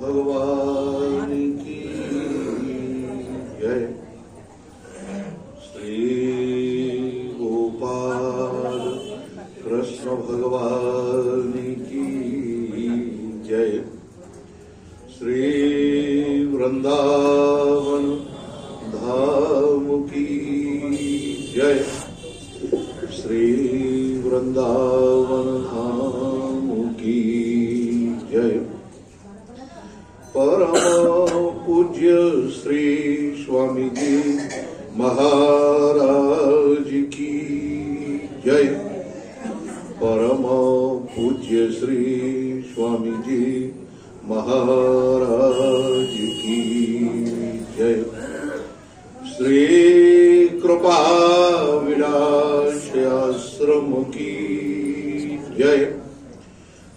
भगवान की जय। श्री गोपाल कृष्ण भगवान की जय। श्री वृंदावन धाम की जय। श्री वृंदावन धाम की जय। परम पूज्य श्री स्वामी जी महाराज की जय। परम पूज्य श्री स्वामी जी महाराज की जय। श्री कृपा विलास आश्रम की जय।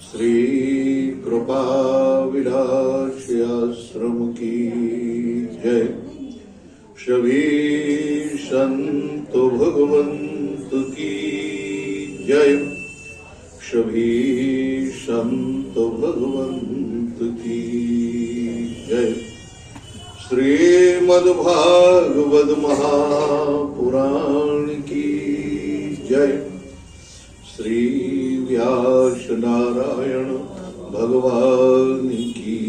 श्री कृपा विलास आश्रम की जय। सभी संत भगवंत की जय। सभी संत भगवंत की जय। श्रीमद्भागवत महापुराण की जय। श्री व्यास नारायण भगवान की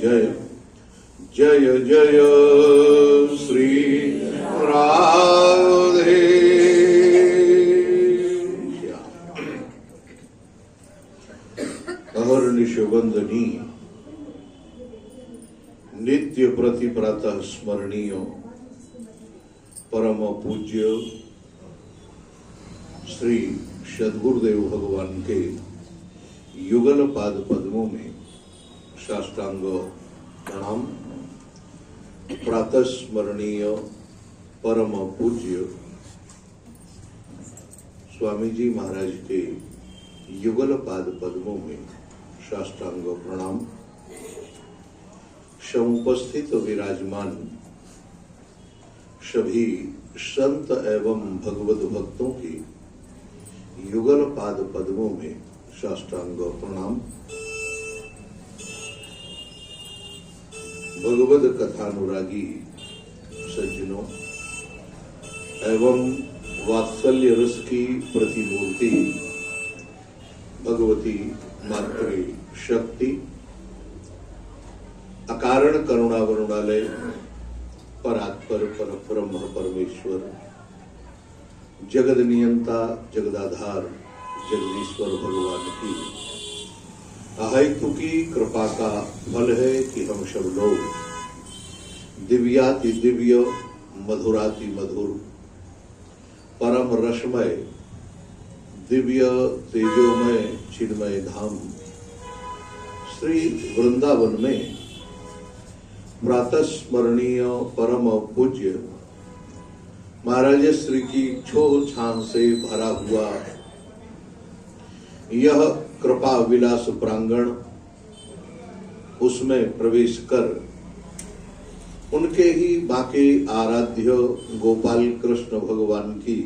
जय। जय जय श्री राधे अहर्निश वंदनीय नित्य प्रति प्रातः स्मरणीय परम पूज्य श्री सद्गुरुदेव भगवान के युगल पाद पद्मों में साष्टांग प्रणाम। प्रातः स्मरणीय परम पूज्य स्वामी जी महाराज के युगल पाद पद्मों में साष्टांग प्रणाम। समुपस्थित विराजमान सभी संत एवं भगवत भक्तों की युगल पाद पद्मों में साष्टांग प्रणाम। भगवत कथानुरागी सज्जनों एवं वात्सल्य रस की प्रतिमूर्ति भगवती मातृ शक्ति अकारण करुणा वरुणालय परात्पर परब्रह्म परमेश्वर जगद नियंता जगदाधार जगदीश्वर भगवान की अहेतु की कृपा का फल है कि हम सब लोग दिव्याति दिव्य मधुराति मधुर परम रसमय दिव्य तेजोमय चिन्मय धाम श्री वृंदावन में प्रातः स्मरणीय परम पूज्य महाराज श्री की छो छान से भरा हुआ यह कृपा विलास प्रांगण उसमें प्रवेश कर उनके ही बाके आराध्य गोपाल कृष्ण भगवान की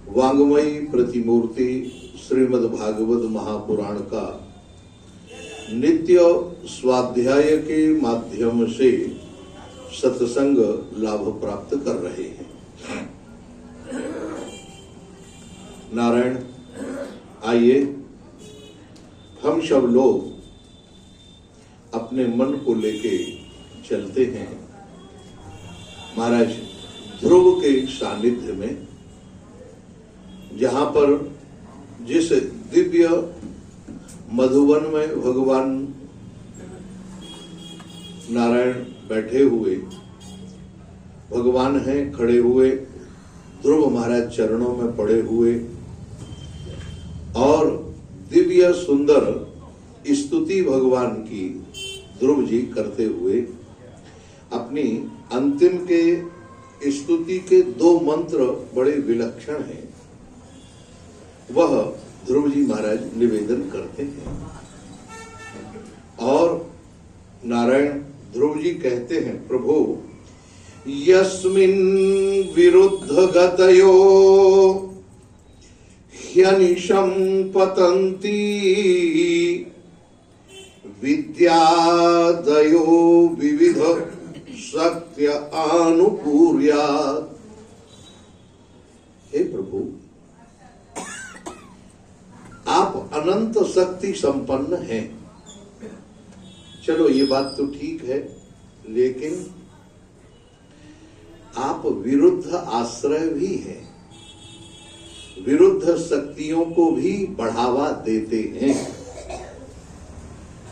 वांगमयी प्रतिमूर्ति श्रीमद् भागवत महापुराण का नित्य स्वाध्याय के माध्यम से सत्संग लाभ प्राप्त कर रहे हैं। नारायण, आइए हम सब लोग अपने मन को लेके चलते हैं महाराज ध्रुव के सानिध्य में, जहां पर जिस दिव्य मधुवन में भगवान नारायण बैठे हुए भगवान हैं, खड़े हुए ध्रुव महाराज चरणों में पड़े हुए और दिव्य सुंदर स्तुति भगवान की ध्रुव जी करते हुए अपनी अंतिम के स्तुति के दो मंत्र बड़े विलक्षण हैं, वह ध्रुव जी महाराज निवेदन करते हैं। और नारायण ध्रुव जी कहते हैं, प्रभु यस्मिन् विरुद्ध गतयो ह्यनिशं पतन्ति विद्यादयो विविध सत्य अनुपूर्यात्। हे प्रभु, आप अनंत शक्ति संपन्न हैं। चलो ये बात तो ठीक है, लेकिन आप विरुद्ध आश्रय भी हैं, विरुद्ध शक्तियों को भी बढ़ावा देते हैं।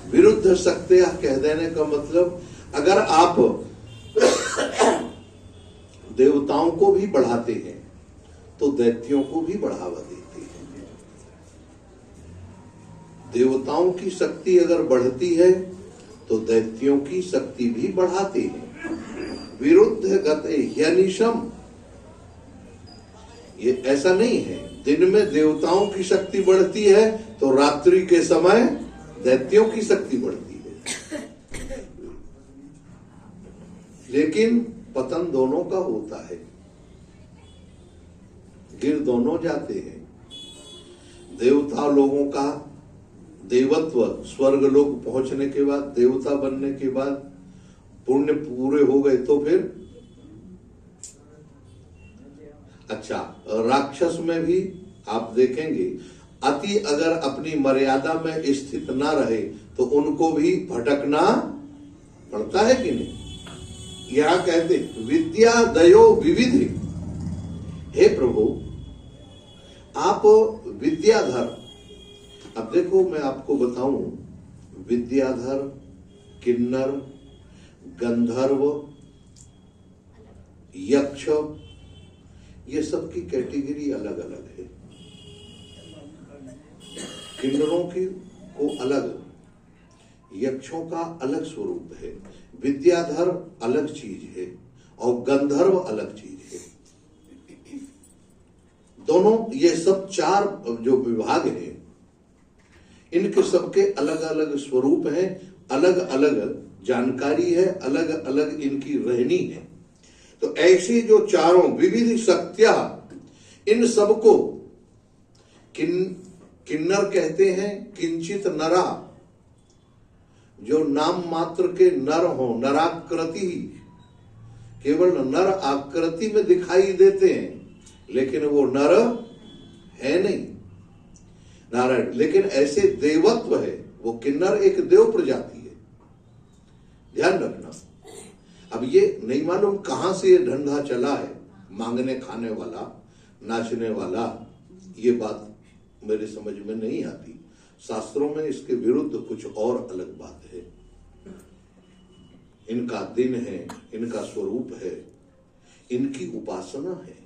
विरुद्ध शक्तियां कह देने का मतलब, अगर आप देवताओं को भी बढ़ाते हैं तो दैत्यों को भी बढ़ावा देते हैं। देवताओं की शक्ति अगर बढ़ती है तो दैत्यों की शक्ति भी बढ़ाते हैं। विरुद्ध गते ह्यनिशम, ये ऐसा नहीं है दिन में देवताओं की शक्ति बढ़ती है तो रात्रि के समय दैत्यों की शक्ति बढ़ती है। लेकिन पतन दोनों का होता है, गिर दोनों जाते हैं। देवता लोगों का देवत्व स्वर्ग लोक पहुंचने के बाद, देवता बनने के बाद पुण्य पूरे हो गए तो फिर अच्छा, राक्षस में भी आप देखेंगे अति अगर अपनी मर्यादा में स्थित ना रहे तो उनको भी भटकना पड़ता है कि नहीं। यहां कहते विद्या दयो विविधि। हे प्रभु, आप विद्याधर, अब देखो मैं आपको बताऊं, विद्याधर, किन्नर, गंधर्व, यक्ष, ये सब की कैटेगरी अलग अलग है। किन्नरों की को अलग, यक्षों का अलग स्वरूप है, विद्याधर अलग चीज है और गंधर्व अलग चीज है। दोनों ये सब चार जो विभाग हैं, इनके सबके अलग अलग स्वरूप हैं, अलग अलग जानकारी है, अलग अलग इनकी रहनी है। तो ऐसी जो चारों विविध शक्तियां, इन सबको किन्नर कहते हैं। किंचित नरा, जो नाम मात्र के नर हो, नराकृति, केवल नर आकृति में दिखाई देते हैं लेकिन वो नर है नहीं, नारायण। लेकिन ऐसे देवत्व है, वो किन्नर एक देव प्रजाति है, ध्यान रखना। अब ये नहीं मालूम कहां से ये धंधा चला है, मांगने खाने वाला, नाचने वाला, ये बात मेरे समझ में नहीं आती। शास्त्रों में इसके विरुद्ध कुछ और अलग बात है। इनका दिन है, इनका स्वरूप है, इनकी उपासना है,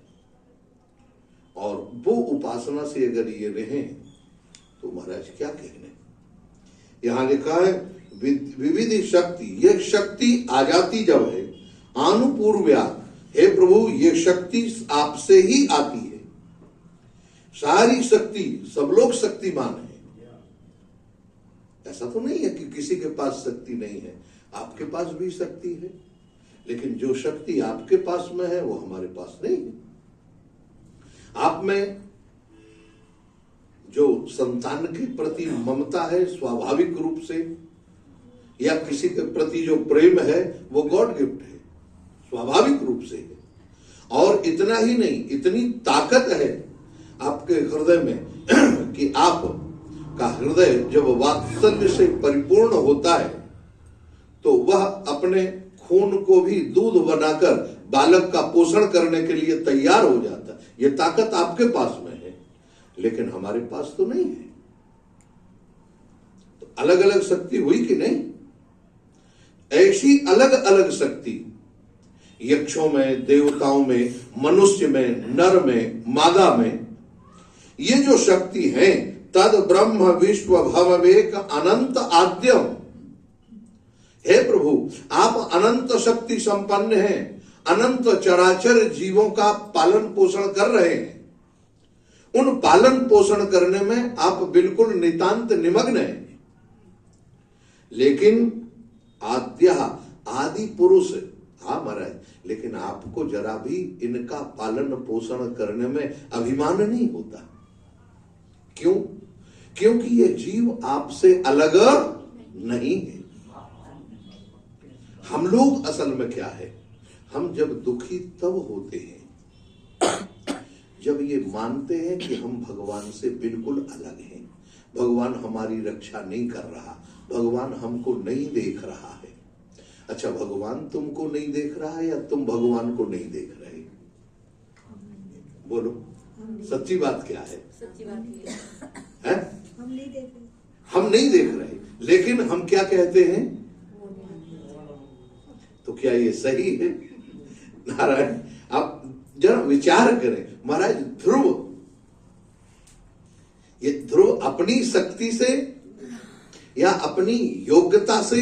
और वो उपासना से अगर ये रहें तो महाराज क्या कहने। यहां लिखा है विविध शक्ति, ये शक्ति आ जाती जब है अनुपूर्व्या। हे प्रभु, ये शक्ति आपसे ही आती है। सारी शक्ति, सब लोग शक्तिमान है। ऐसा तो नहीं है कि किसी के पास शक्ति नहीं है, आपके पास भी शक्ति है, लेकिन जो शक्ति आपके पास में है वो हमारे पास नहीं है। आप में जो संतान के प्रति ममता है स्वाभाविक रूप से, या किसी के प्रति जो प्रेम है वो गॉड गिफ्ट है, स्वाभाविक रूप से है। और इतना ही नहीं, इतनी ताकत है आपके हृदय में कि आप का हृदय जब वात्सल्य से परिपूर्ण होता है तो वह अपने खून को भी दूध बनाकर बालक का पोषण करने के लिए तैयार हो जाता है। यह ताकत आपके पास में है, लेकिन हमारे पास तो नहीं है। तो अलग अलग शक्ति हुई कि नहीं? ऐसी अलग अलग शक्ति यक्षों में, देवताओं में, मनुष्य में, नर में, मादा में, ये जो शक्ति है तद ब्रह्म विश्व भववेक अनंत आद्यम। हे प्रभु, आप अनंत शक्ति संपन्न हैं, अनंत चराचर जीवों का पालन पोषण कर रहे हैं। उन पालन पोषण करने में आप बिल्कुल नितांत निमग्न हैं। लेकिन आद्य, आदि पुरुष, हाँ महाराज, लेकिन आपको जरा भी इनका पालन पोषण करने में अभिमान नहीं होता। क्यों? क्योंकि ये जीव आपसे अलग नहीं है। हम लोग असल में क्या है, हम जब दुखी तब होते हैं जब ये मानते हैं कि हम भगवान से बिल्कुल अलग हैं, भगवान हमारी रक्षा नहीं कर रहा, भगवान हमको नहीं देख रहा है। अच्छा, भगवान तुमको नहीं देख रहा है या तुम भगवान को नहीं देख रहे? बोलो, सच्ची बात क्या है? सच्ची बात है? हम नहीं देख रहे। हम नहीं देख रहे, लेकिन हम क्या कहते हैं? तो क्या ये सही है? नारायण, आप जरा विचार करें। महाराज, ये ध्रुव अपनी शक्ति से या अपनी योग्यता से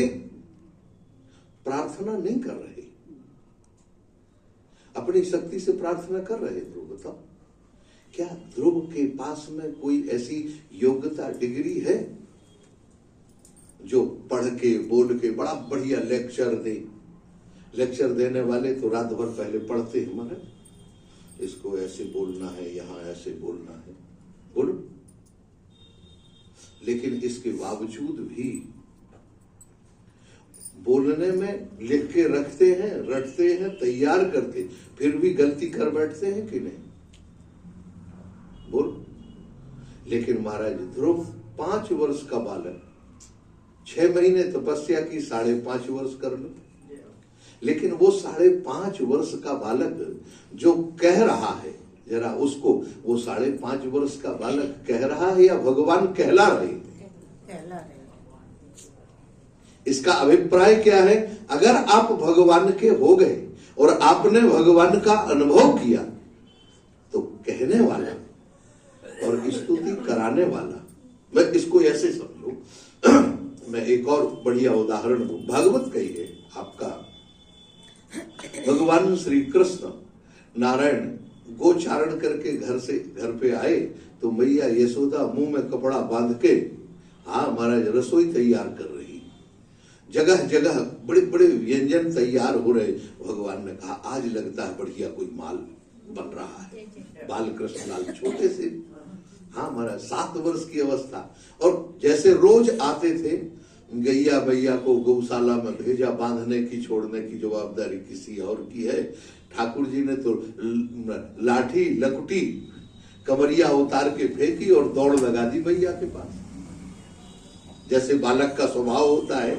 प्रार्थना नहीं कर रहे, अपनी शक्ति से प्रार्थना कर रहे। ध्रुव, बताओ, क्या ध्रुव के पास में कोई ऐसी योग्यता, डिग्री है जो पढ़ के बोल के बड़ा बढ़िया लेक्चर दे? लेक्चर देने वाले तो रात भर पहले पढ़ते हैं, महाराज इसको ऐसे बोलना है, यहां ऐसे बोलना है, बोलो। लेकिन इसके बावजूद भी बोलने में लिख के रखते हैं, रटते हैं, तैयार करते, फिर भी गलती कर बैठते हैं कि नहीं? बोल। लेकिन महाराज, ध्रुव 5 वर्ष का बालक, 6 महीने तपस्या की, 5.5 वर्ष कर लो। लेकिन वो 5.5 वर्ष का बालक जो कह रहा है, जरा उसको, वो 5.5 वर्ष का बालक कह रहा है या भगवान कहला रहे? कहला रहे। इसका अभिप्राय क्या है? अगर आप भगवान के हो गए और आपने भगवान का अनुभव किया, तो कहने वाला और स्तुति कराने वाला, मैं इसको ऐसे समझो। मैं एक और बढ़िया उदाहरण दूं, भागवत कही है आपका। भगवान श्री कृष्ण नारायण गोचारण करके घर पे आए तो मैया यशोदा मुंह में कपड़ा बांध के, हाँ महाराज, रसोई तैयार कर रही, जगह जगह बड़े बड़े व्यंजन तैयार हो रहे। भगवान ने कहा, आज लगता है बढ़िया कोई माल बन रहा है। बाल कृष्ण लाल छोटे से, हाँ महाराज, 7 वर्ष की अवस्था, और जैसे रोज आते थे, गैया भैया को गौशाला में भेजा, बांधने की छोड़ने की जवाबदारी किसी और की है। ठाकुर जी ने तो लाठी लकुटी कमरिया उतार के फेंकी और दौड़ लगा दी मैया के पास, जैसे बालक का स्वभाव होता है।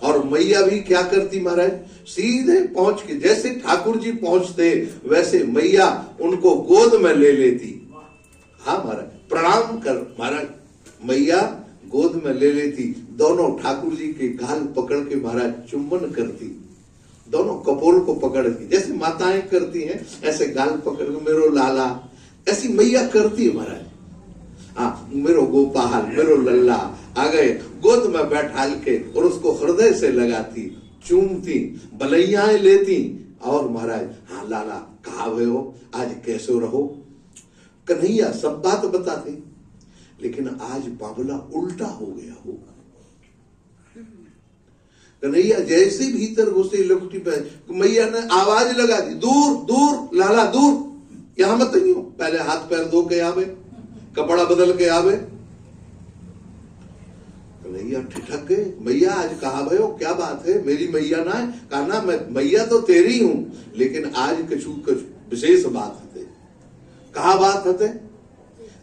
और मैया भी क्या करती महाराज, सीधे पहुंच के, जैसे ठाकुर जी पहुंचते वैसे मैया उनको गोद में ले लेती। हाँ महाराज, प्रणाम कर महाराज, मैया गोद में ले लेती, दोनों ठाकुर जी के गाल पकड़ के महाराज चुंबन करती, दोनों कपोल को पकड़ती, जैसे माताएं करती हैं, ऐसे गाल पकड़ के मेरो लाला, ऐसी मैया करती है महाराज। हाँ, मेरो गोपाल, मेरो लल्ला, आ गए, गोद में बैठाल के और उसको हृदय से लगाती, चूमती, बलैयाएं लेती, और महाराज, हाँ लाला, कहा हुए हो, आज कैसे रहो? कन्हैया सब बात बताते। लेकिन आज बाबला उल्टा हो गया होगा। कन्हैया जैसे भीतर घुसे, लुकटी पे मैया ने आवाज लगा दी, दूर दूर लाला दूर, यहां मत आइयो, पहले हाथ पैर धो के आवे, कपड़ा बदल के आवे। कन्हैया ठिठक गए, मैया आज कहा भयो, क्या बात है? मेरी मैया ना है? कहा ना, मैं मैया तो तेरी हूं, लेकिन आज कुछ विशेष बात है। कहा बात है?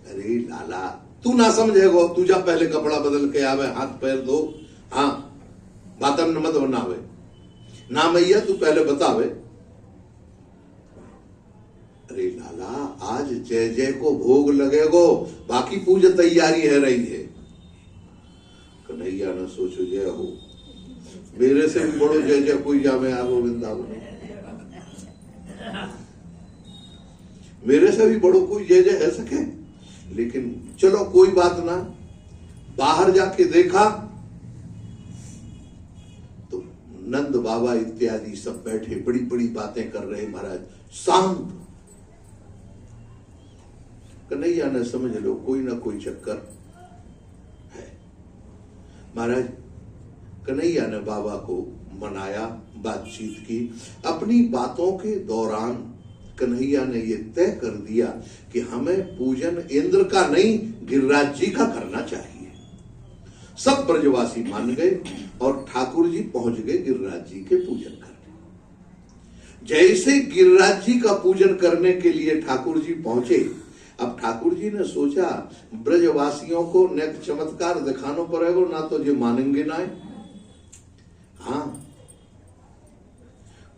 अरे लाला, तू ना समझेगो, तू जा पहले कपड़ा बदल के आवे, हाथ पैर धो, हाँ बातन मत बनावे ना मैया, तू पहले बतावे। अरे लाला, आज जय जय को भोग लगेगो, बाकी पूजा तैयारी है रही है। कन्हैया न सोचो जय हो, मेरे से भी बड़ो जय जय कोई जावे आगो वृंदावन, मेरे से भी बड़ो कोई जय जय है सके। लेकिन चलो कोई बात ना, बाहर जाके देखा तो नंद बाबा इत्यादि सब बैठे बड़ी बड़ी बातें कर रहे महाराज, शांत। कन्हैया ने समझ लो कोई ना कोई चक्कर है। महाराज, कन्हैया ने बाबा को मनाया, बातचीत की। अपनी बातों के दौरान कन्हैया ने ये तय कर दिया कि हमें पूजन इंद्र का नहीं, गिरिराज जी का करना चाहिए। सब ब्रजवासी मान गए और ठाकुर जी पहुंच गए गिरिराज जी के पूजन करने। जैसे गिरिराज जी का पूजन करने के लिए ठाकुर जी पहुंचे, अब ठाकुर जी ने सोचा ब्रजवासियों को नेक चमत्कार दिखाना पड़ेगा, ना तो ये मानेंगे ना। हाँ,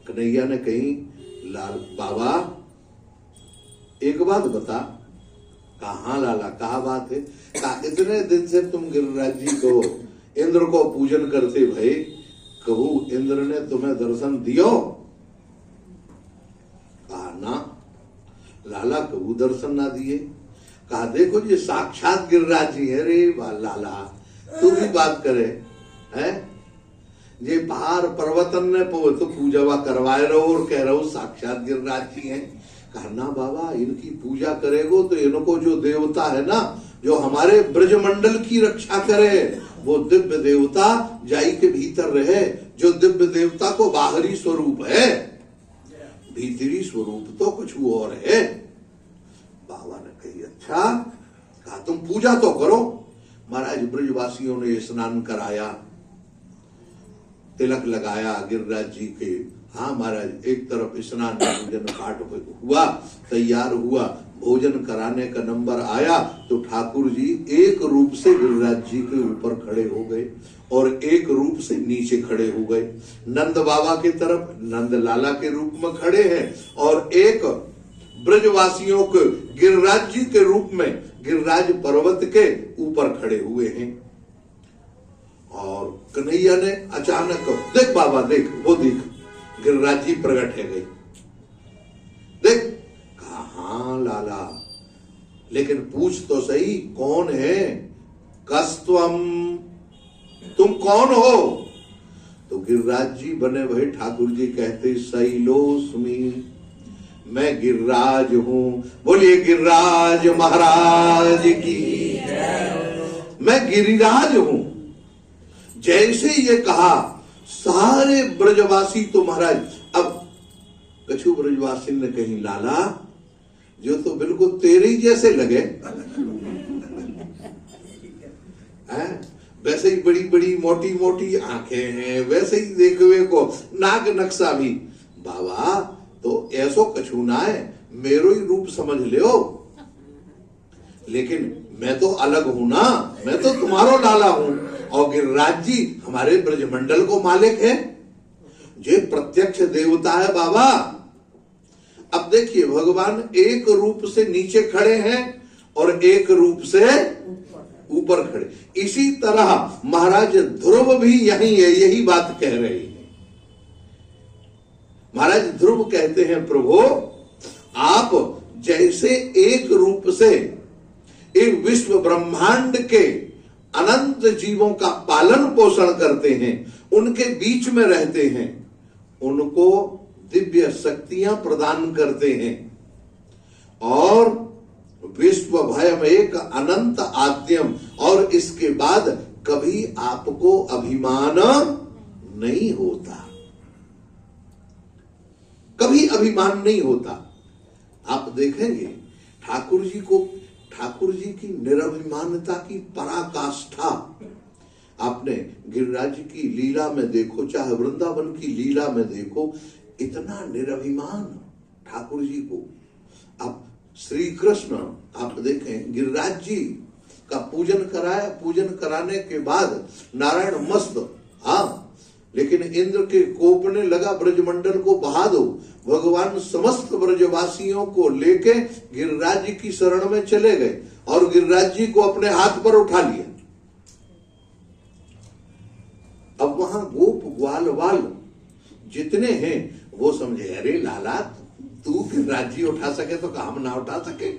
कन्हैया ने कही, लाल बाबा एक बात बता। कहा हाँ लाला, कहा बात है। कहा इतने दिन से तुम गिरिराज जी को इंद्र को पूजन करते भाई, कहू इंद्र ने तुम्हें दर्शन दियो? कहा ना लाला, कहू दर्शन ना दिए। कहा देखो ये साक्षात गिरिराज जी है। रे लाला तू भी बात करे है, ये पहाड़ पर्वतन ने तो पूजा करवाए रहो और कह रहे हो साक्षात गिरिराज जी हैं। कहा ना बाबा, इनकी पूजा करेगो तो इनको जो देवता है ना, जो हमारे ब्रजमंडल की रक्षा करे, वो दिव्य देवता जाई के भीतर रहे, जो दिव्य देवता को बाहरी स्वरूप है, भीतरी स्वरूप तो कुछ और है। बाबा ने कही अच्छा। कहा तुम पूजा तो करो। महाराज ब्रजवासियों ने स्नान कराया, तिलक लगाया गिरिराज जी के। हाँ महाराज, एक तरफ स्नान पूजन पाठ हुआ, तैयार हुआ, भोजन कराने का नंबर आया तो ठाकुर जी एक रूप से गिरिराज जी के ऊपर खड़े हो गए और एक रूप से नीचे खड़े हो गए। नंद बाबा की तरफ नंद लाला के रूप में खड़े हैं और एक ब्रजवासियों के गिरिराज जी के रूप में गिरिराज पर्वत के ऊपर खड़े हुए हैं। और कन्हैया ने अचानक, देख बाबा देख, वो देख गिरिराज जी प्रकट है गई, देख। कहा हाँ लाला, लेकिन पूछ तो सही कौन है? कस्तवम, तुम कौन हो? तो गिरिराज जी बने भाई ठाकुर जी कहते शैलोस्मि, मैं गिरिराज हूं। बोलिए गिरिराज महाराज की, मैं गिरिराज हूं। जैसे ये कहा सारे ब्रजवासी तो महाराज, अब कछु ब्रजवासी ने कही लाला जो तो बिल्कुल तेरे ही जैसे लगे वैसे ही बड़ी बड़ी मोटी मोटी आंखें हैं, वैसे ही देखवे को नाक नक्शा भी। बाबा तो ऐसो कछु ना है, मेरो ही रूप समझ लियो, लेकिन मैं तो अलग हूं ना, मैं तो तुम्हारो लाला हूं और गिरिराज जी हमारे ब्रजमंडल को मालिक है, जे प्रत्यक्ष देवता है बाबा। अब देखिए भगवान एक रूप से नीचे खड़े हैं और एक रूप से ऊपर खड़े। इसी तरह महाराज ध्रुव भी यही है, यही बात कह रहे हैं। महाराज ध्रुव कहते हैं प्रभु आप जैसे एक रूप से एक विश्व ब्रह्मांड के अनंत जीवों का पालन पोषण करते हैं, उनके बीच में रहते हैं, उनको दिव्य शक्तियां प्रदान करते हैं और विश्व भयम एक अनंत आद्यम, और इसके बाद कभी आपको अभिमान नहीं होता, कभी अभिमान नहीं होता। आप देखेंगे ठाकुर जी को, ठाकुर जी की निरभिमानता की पराकाष्ठा आपने गिरिराज की लीला में देखो, चाहे वृंदावन की लीला में देखो, इतना निरभिमान ठाकुर जी को। अब श्री कृष्ण आप देखें गिरिराज जी का पूजन कराया, पूजन कराने के बाद नारायण मस्त, हाँ, लेकिन इंद्र के कोपने लगा ब्रजमंडल को बहा दो। भगवान समस्त ब्रजवासियों को लेके गिरिराज जी की शरण में चले गए और गिरिराज जी को अपने हाथ पर उठा लिया। अब वहां गोप ग्वाल वाल जितने हैं वो समझे, अरे लाला तू गिरिराज जी उठा सके तो हम ना उठा सके?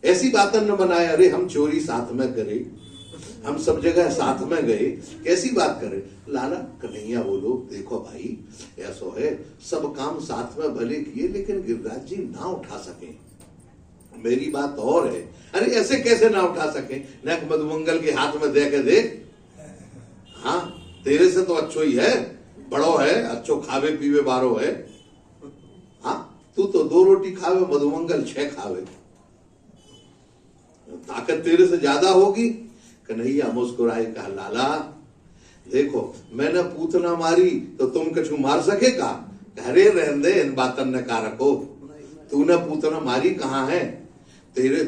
ऐसी बातें न बनाए, अरे हम चोरी साथ में करे, हम सब जगह साथ में गए, कैसी बात करें? लाला कन्हैया बोलो देखो भाई ऐसा है, सब काम साथ में भले किए लेकिन गिरिराज जी ना उठा सके, मेरी बात और है। अरे ऐसे कैसे ना उठा सके? नक मधुमंगल के हाथ में दे के देख, हाँ तेरे से तो अच्छो ही है, बड़ो है, अच्छो खावे पीवे बारो है। हाँ तू तो 2 रोटी खावे, मधुमंगल 6 खावे, ताकत तेरे से ज्यादा होगी। कन्हैया मुस्कुराए, कहा लाला देखो मैंने पूतना मारी तो तुम कछु मार सके का? अरे रहने दे, इन बातन ने का रखो, तूने पूतना मारी कहाँ है? तेरे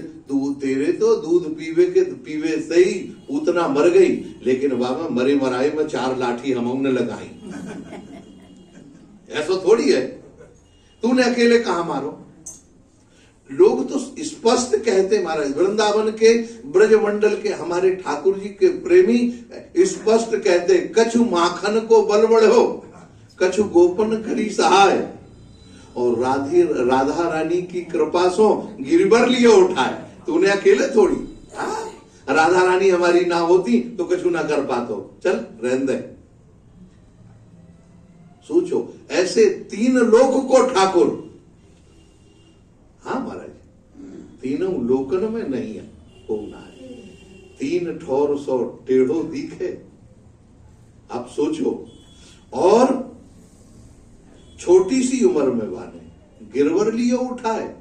तो दूध पीवे से ही पूतना मर गई, लेकिन बाबा मरे मराए में 4 लाठी हमने लगाई। ऐसा थोड़ी है, तूने अकेले कहां मारो? लोग तो स्पष्ट कहते महाराज, वृंदावन के ब्रज मंडल के हमारे ठाकुर जी के प्रेमी स्पष्ट कहते, कछु माखन को बलबड़ हो, कछु गोपन करी सहाय, और राधा रानी की कृपा सो गिरबर लिए उठाए। तूने अकेले थोड़ी, राधा रानी हमारी ना होती तो कछु ना कर पातो, चल रहने दे। सोचो ऐसे 3 लोक को ठाकुर, हाँ महाराज, तीनों लोकन में नहीं है को ना है, 3 ठोर 100 टेढ़ो दिखे। आप सोचो, और छोटी सी उम्र में वाने गिरवर लिए उठाए,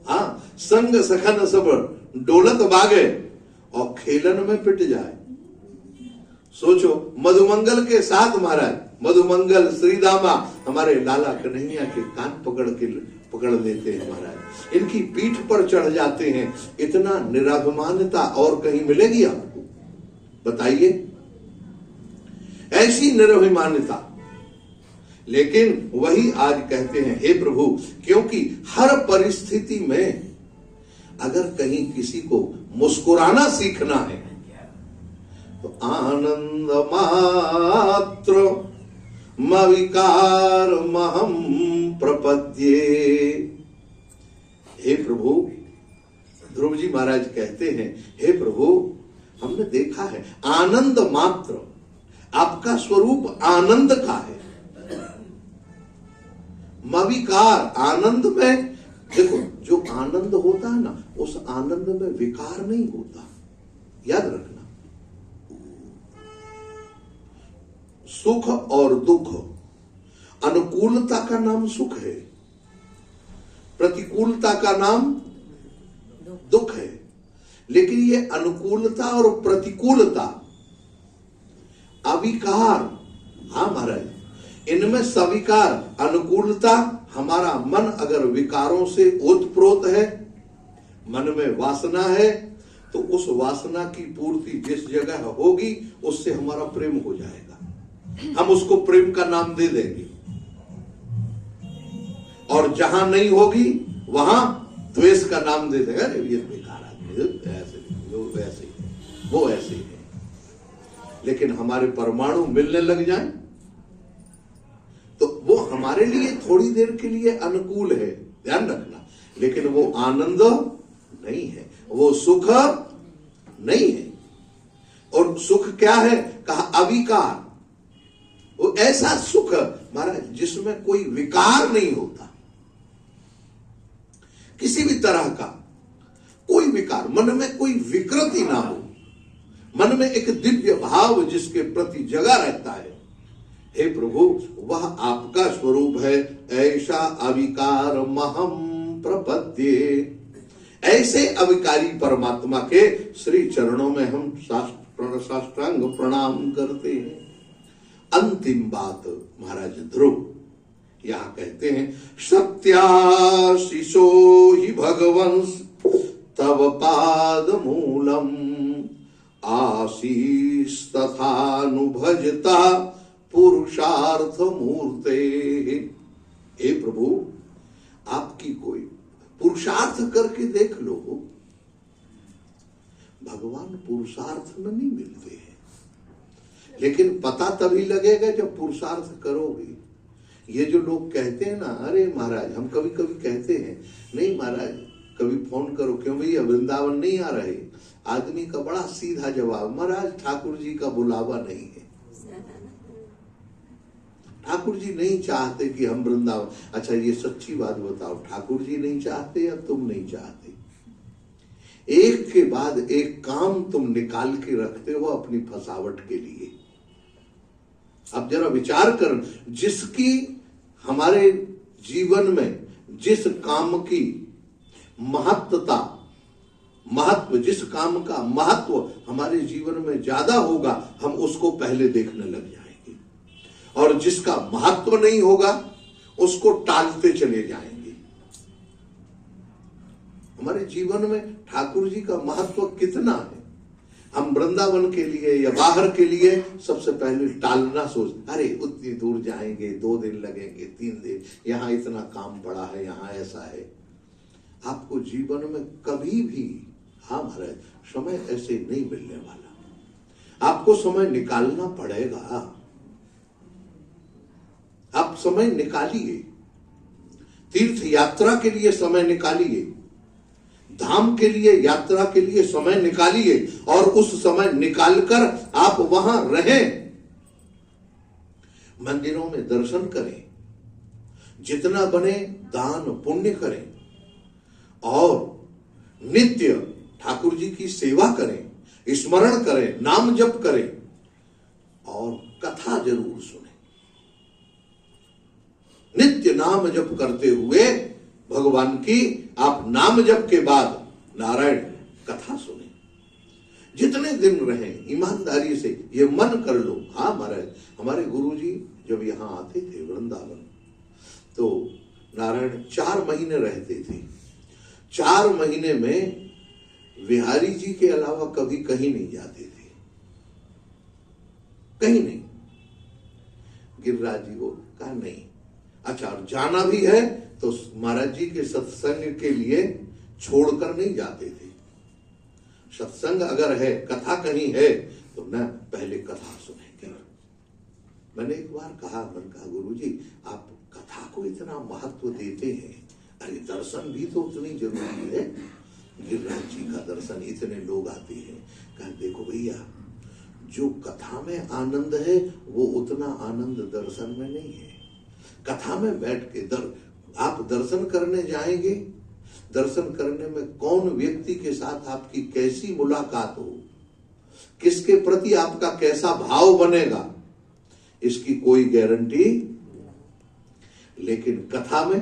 हाँ संग सखन सब डोलत बागे और खेलन में पिट जाए। सोचो मधुमंगल के साथ महाराज, मधुमंगल श्रीदामा हमारे लाला कन्हैया के कान पकड़ लेते हैं महाराज, इनकी पीठ पर चढ़ जाते हैं। इतना निराभिमानता और कहीं मिलेगी आपको? बताइए, ऐसी निराभिमानता। लेकिन वही आज कहते हैं, हे प्रभु, क्योंकि हर परिस्थिति में अगर कहीं किसी को मुस्कुराना सीखना है तो आनंद मात्र मविकार महम प्रपद्ये। हे प्रभु, ध्रुव जी महाराज कहते हैं, हे प्रभु, हमने देखा है आनंद मात्र, आपका स्वरूप आनंद का है। मविकार, आनंद में देखो, जो आनंद होता है ना, उस आनंद में विकार नहीं होता, याद रखना। सुख और दुख, अनुकूलता का नाम सुख है, प्रतिकूलता का नाम दुख है। लेकिन ये अनुकूलता और प्रतिकूलता, अविकार, हाँ महाराज, इनमें सविकार, अनुकूलता, हमारा मन अगर विकारों से ओतप्रोत है, मन में वासना है, तो उस वासना की पूर्ति जिस जगह होगी उससे हमारा प्रेम हो जाएगा, हम उसको प्रेम का नाम दे देंगे। और जहां नहीं होगी वहां द्वेष का नाम दे देगा, ये बेकार आदमी, ऐसे वैसे ही, वो ऐसे ही है। लेकिन हमारे परमाणु मिलने लग जाएं तो वो हमारे लिए थोड़ी देर के लिए अनुकूल है, ध्यान रखना, लेकिन वो आनंद नहीं है, वो सुख नहीं है। और सुख क्या है? कहा अविकार, वो ऐसा सुख महाराज जिसमें कोई विकार नहीं होता, किसी भी तरह का कोई विकार, मन में कोई विकृति ना हो, मन में एक दिव्य भाव जिसके प्रति जगा रहता है। हे प्रभु, वह आपका स्वरूप है, ऐसा अविकार महम प्रपद्ये। ऐसे अविकारी परमात्मा के श्री चरणों में हम साष्टांग प्रणाम करते हैं। अंतिम बात महाराज ध्रुव यहां कहते हैं, सत्याशिषो हि भगवंस तव पाद मूलम आशीष तथानुभजता पुरुषार्थ मूर्ते। हे प्रभु, आपकी कोई पुरुषार्थ करके देख लो, भगवान पुरुषार्थ में नहीं मिलते हैं, लेकिन पता तभी लगेगा जब पुरुषार्थ करोगे। ये जो लोग कहते हैं ना, अरे महाराज, हम कभी कभी कहते हैं, नहीं महाराज कभी फोन करो, क्यों भैया वृंदावन नहीं आ रहे? आदमी का बड़ा सीधा जवाब, महाराज ठाकुर जी का बुलावा नहीं है, ठाकुर जी नहीं चाहते कि हम वृंदावन। अच्छा ये सच्ची बात बताओ, ठाकुर जी नहीं चाहते या तुम नहीं चाहते? एक के बाद एक काम तुम निकाल के रखते हो अपनी फसावट के लिए। अब जरा विचार कर, जिसकी हमारे जीवन में जिस काम की महत्वता महत्व, जिस काम का महत्व हमारे जीवन में ज्यादा होगा हम उसको पहले देखने लग जाएंगे, और जिसका महत्व नहीं होगा उसको टालते चले जाएंगे। हमारे जीवन में ठाकुर जी का महत्व कितना है, हम वृंदावन के लिए या बाहर के लिए सबसे पहले टालना सोच, अरे उतनी दूर जाएंगे, 2 दिन लगेंगे, 3 दिन, यहां इतना काम पड़ा है, यहां ऐसा है। आपको जीवन में कभी भी, हाँ महाराज, समय ऐसे नहीं मिलने वाला, आपको समय निकालना पड़ेगा। आप समय निकालिए, तीर्थ यात्रा के लिए समय निकालिए, धाम के लिए, यात्रा के लिए समय निकालिए, और उस समय निकालकर आप वहां रहें, मंदिरों में दर्शन करें, जितना बने दान पुण्य करें, और नित्य ठाकुर जी की सेवा करें, स्मरण करें, नाम जप करें, और कथा जरूर सुने। नित्य नाम जप करते हुए भगवान की आप नाम जप के बाद नारायण कथा सुने। जितने दिन रहें ईमानदारी से ये मन कर लो। हाँ महाराज, हमारे गुरुजी जब यहाँ आते थे वृंदावन, तो नारायण 4 महीने रहते थे। 4 महीने में बिहारी जी के अलावा कभी कहीं नहीं जाते थे, कहीं नहीं। गिरिराज जी को कहा नहीं, अच्छा और जाना भी है तो महाराज जी के सत्संग के लिए छोड़कर नहीं जाते थे। सत्संग अगर है, कथा कहीं है, तो न पहले कथा सुनेंगे। मैंने एक बार कहा, मैंने कहा गुरुजी आप कथा को इतना महत्व देते हैं, अरे दर्शन भी तो उतनी जरूरी है। गिरिराज जी का दर्शन, इतने लोग आते हैं। कहा देखो भैया, जो कथा में आनंद है वो उतना आनंद दर्शन में नहीं है। कथा में बैठ के आप दर्शन करने जाएंगे, दर्शन करने में कौन व्यक्ति के साथ आपकी कैसी मुलाकात हो, किसके प्रति आपका कैसा भाव बनेगा, इसकी कोई गारंटी। लेकिन कथा में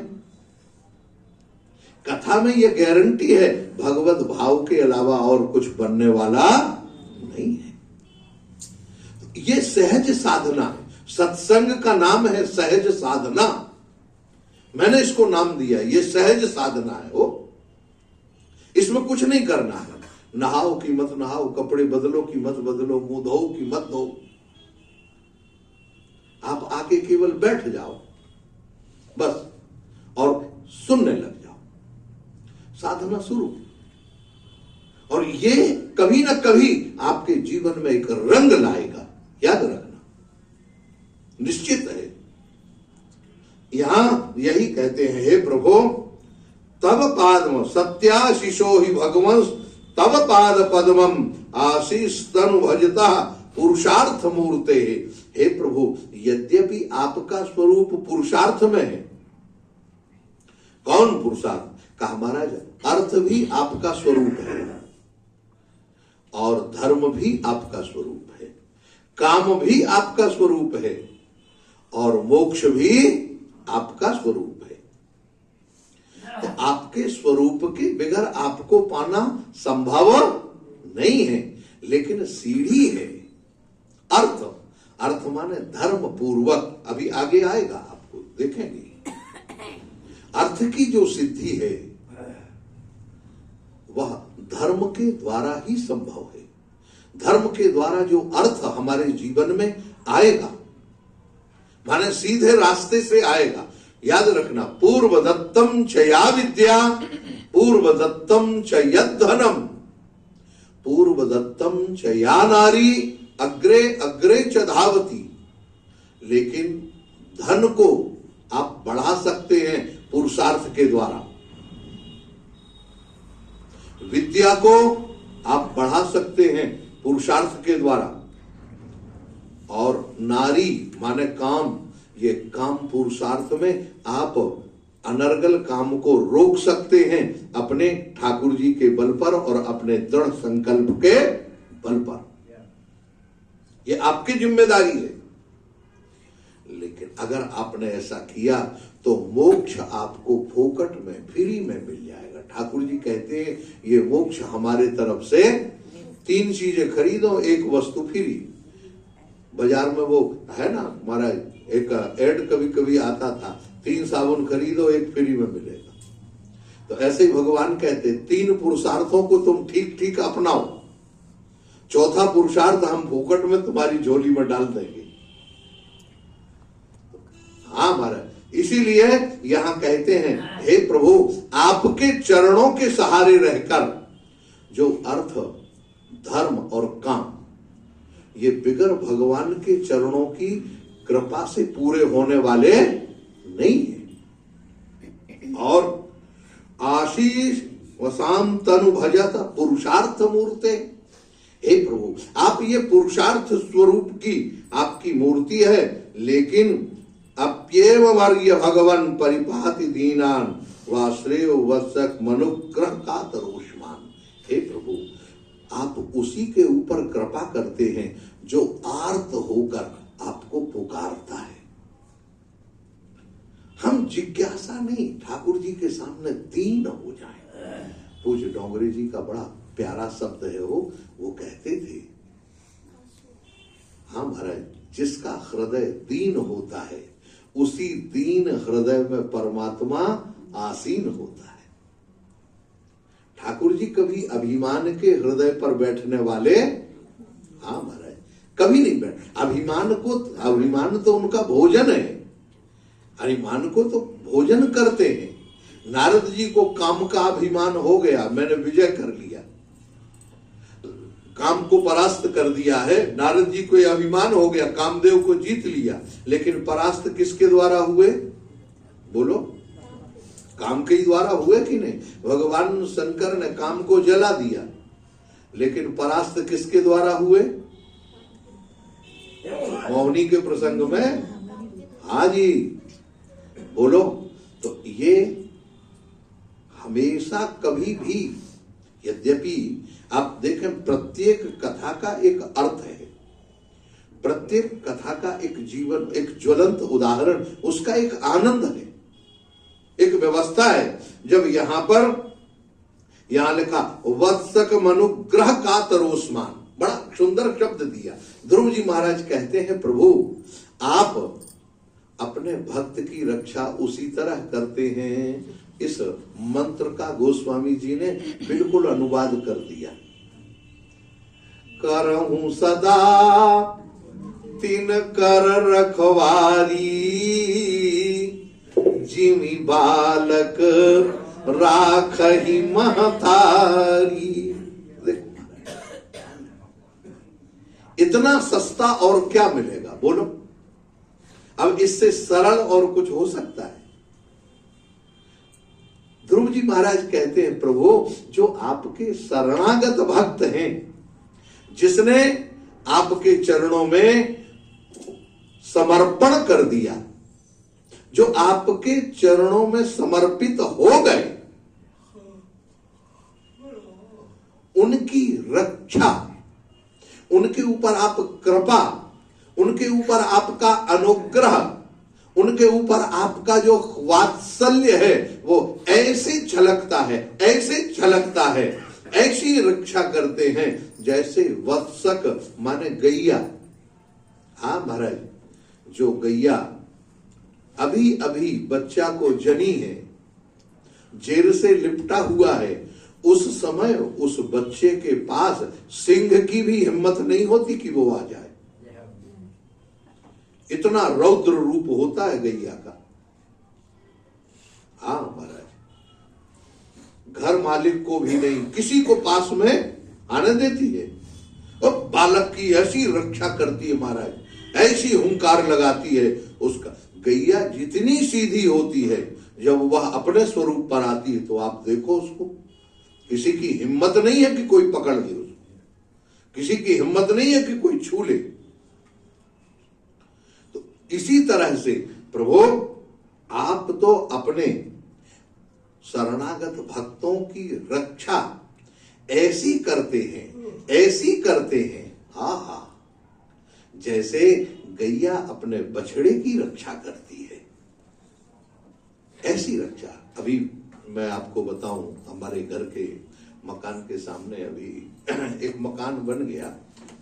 यह गारंटी है, भगवत भाव के अलावा और कुछ बनने वाला नहीं है। ये सहज साधना है। सत्संग का नाम है सहज साधना। मैंने इसको नाम दिया, ये सहज साधना है। वो इसमें कुछ नहीं करना है। नहाओ की मत नहाओ, कपड़े बदलो की मत बदलो, मुंह धो की मत धो, आप आके केवल बैठ जाओ बस, और सुनने लग जाओ, साधना शुरू। और ये कभी ना कभी आपके जीवन में एक रंग लाएगा, याद रखना, निश्चित है। यहां यही कहते हैं, हे प्रभु तब पादम सत्याशिषो ही भगवंस तब पाद पद्मम आशीष तनु भजता पुरुषार्थ मूर्ते। हे प्रभु, यद्यपि आपका स्वरूप पुरुषार्थ में है। कौन पुरुषार्थ? कहा महाराज, अर्थ भी आपका स्वरूप है, और धर्म भी आपका स्वरूप है, काम भी आपका स्वरूप है, और मोक्ष भी आपका स्वरूप है। तो आपके स्वरूप के बगैर आपको पाना संभव नहीं है। लेकिन सीढ़ी है अर्थ। अर्थ माने धर्म पूर्वक, अभी आगे आएगा, आपको देखेंगे। अर्थ की जो सिद्धि है वह धर्म के द्वारा ही संभव है। धर्म के द्वारा जो अर्थ हमारे जीवन में आएगा, माने सीधे रास्ते से आएगा। याद रखना, पूर्व दत्तम च या विद्या पूर्व दत्तम च यद्धनम पूर्व दत्तम च या नारी अग्रे अग्रे च धावती। लेकिन धन को आप बढ़ा सकते हैं पुरुषार्थ के द्वारा, विद्या को आप बढ़ा सकते हैं पुरुषार्थ के द्वारा, और नारी माने काम, ये काम पुरुषार्थ में आप अनर्गल काम को रोक सकते हैं अपने ठाकुर जी के बल पर और अपने दृढ़ संकल्प के बल पर। ये आपकी जिम्मेदारी है। लेकिन अगर आपने ऐसा किया तो मोक्ष आपको फोकट में, फ्री में मिल जाएगा। ठाकुर जी कहते हैं ये मोक्ष हमारे तरफ से 3 चीजें खरीदो, एक वस्तु फ्री। बाजार में वो है ना हमारा एक एड कभी कभी आता था, 3 साबुन खरीदो 1 फ्री में मिलेगा। तो ऐसे ही भगवान कहते 3 पुरुषार्थों को तुम ठीक ठीक अपनाओ, 4था पुरुषार्थ हम फोकट में तुम्हारी झोली में डाल देंगे। हाँ महाराज, इसीलिए यहां कहते हैं हे प्रभु आपके चरणों के सहारे रहकर जो अर्थ धर्म और काम ये बिगर भगवान के चरणों की कृपा से पूरे होने वाले नहीं है। और आशीष वसाम तनु भजत पुरुषार्थ मूर्ते, हे प्रभु आप ये पुरुषार्थ स्वरूप की आपकी मूर्ति है, लेकिन अप्येव वर्य भगवान परिपाति दीनान वाश्रेय वत्सक मनुग्रह कातरोष्मान। हे प्रभु आप उसी के ऊपर कृपा करते हैं जो आर्त होकर आपको पुकारता है। हम जिज्ञासा नहीं, ठाकुर जी के सामने दीन हो जाए। पूज्य डोंगरे जी का बड़ा प्यारा शब्द है वो कहते थे, हाँ महाराज जिसका हृदय दीन होता है उसी दीन हृदय में परमात्मा आसीन होता है। ठाकुर जी कभी अभिमान के हृदय पर बैठने वाले, हाँ महाराज कभी नहीं बैठ। अभिमान तो उनका भोजन है, अभिमान को तो भोजन करते हैं। नारद जी को काम का अभिमान हो गया, मैंने विजय कर लिया, काम को परास्त कर दिया है। नारद जी को यह अभिमान हो गया, कामदेव को जीत लिया, लेकिन परास्त किसके द्वारा हुए बोलो? काम के ही द्वारा हुए कि नहीं? भगवान शंकर ने काम को जला दिया, लेकिन परास्त किसके द्वारा हुए? मोहिनी के प्रसंग में, हाँ जी बोलो। तो ये हमेशा कभी भी, यद्यपि आप देखें प्रत्येक कथा का एक अर्थ है, प्रत्येक कथा का एक जीवन, एक ज्वलंत उदाहरण, उसका एक आनंद है, एक व्यवस्था है। जब यहां लिखा वत्सक मनुग्रह कातरोस्मान, बड़ा सुंदर शब्द दिया। ध्रुव जी महाराज कहते हैं प्रभु आप अपने भक्त की रक्षा उसी तरह करते हैं। इस मंत्र का गोस्वामी जी ने बिल्कुल अनुवाद कर दिया। करहूं सदा तीन कर रखवारी, जिमी बालक राखही महतारी। इतना सस्ता और क्या मिलेगा बोलो? अब इससे सरल और कुछ हो सकता है? ध्रुव जी महाराज कहते हैं प्रभु जो आपके शरणागत भक्त हैं, जिसने आपके चरणों में समर्पण कर दिया, जो आपके चरणों में समर्पित हो गए, उनकी रक्षा, उनके ऊपर आप कृपा, उनके ऊपर आपका अनुग्रह, उनके ऊपर आपका जो वात्सल्य है वो ऐसे झलकता है, ऐसे झलकता है, ऐसी रक्षा करते हैं जैसे वत्सक माने गैया। हाँ महाराज, जो गैया अभी अभी बच्चा को जनी है, जेर से लिपटा हुआ है, उस समय उस बच्चे के पास सिंह की भी हिम्मत नहीं होती कि वो आ जाए। इतना रौद्र रूप होता है गैया का। हाँ महाराज, घर मालिक को भी नहीं, किसी को पास में आने देती है, और बालक की ऐसी रक्षा करती है महाराज, ऐसी हुंकार लगाती है। उसका गैया जितनी सीधी होती है, जब वह अपने स्वरूप पर आती है तो आप देखो उसको, किसी की हिम्मत नहीं है कि कोई पकड़ ले उसको, किसी की हिम्मत नहीं है कि कोई छू ले। तो इसी तरह से प्रभु आप तो अपने शरणागत भक्तों की रक्षा ऐसी करते हैं, ऐसी करते हैं, हा हा, जैसे गैया अपने बछड़े की रक्षा करती है, ऐसी रक्षा। अभी मैं आपको बताऊं, हमारे घर के मकान के सामने अभी एक मकान बन गया,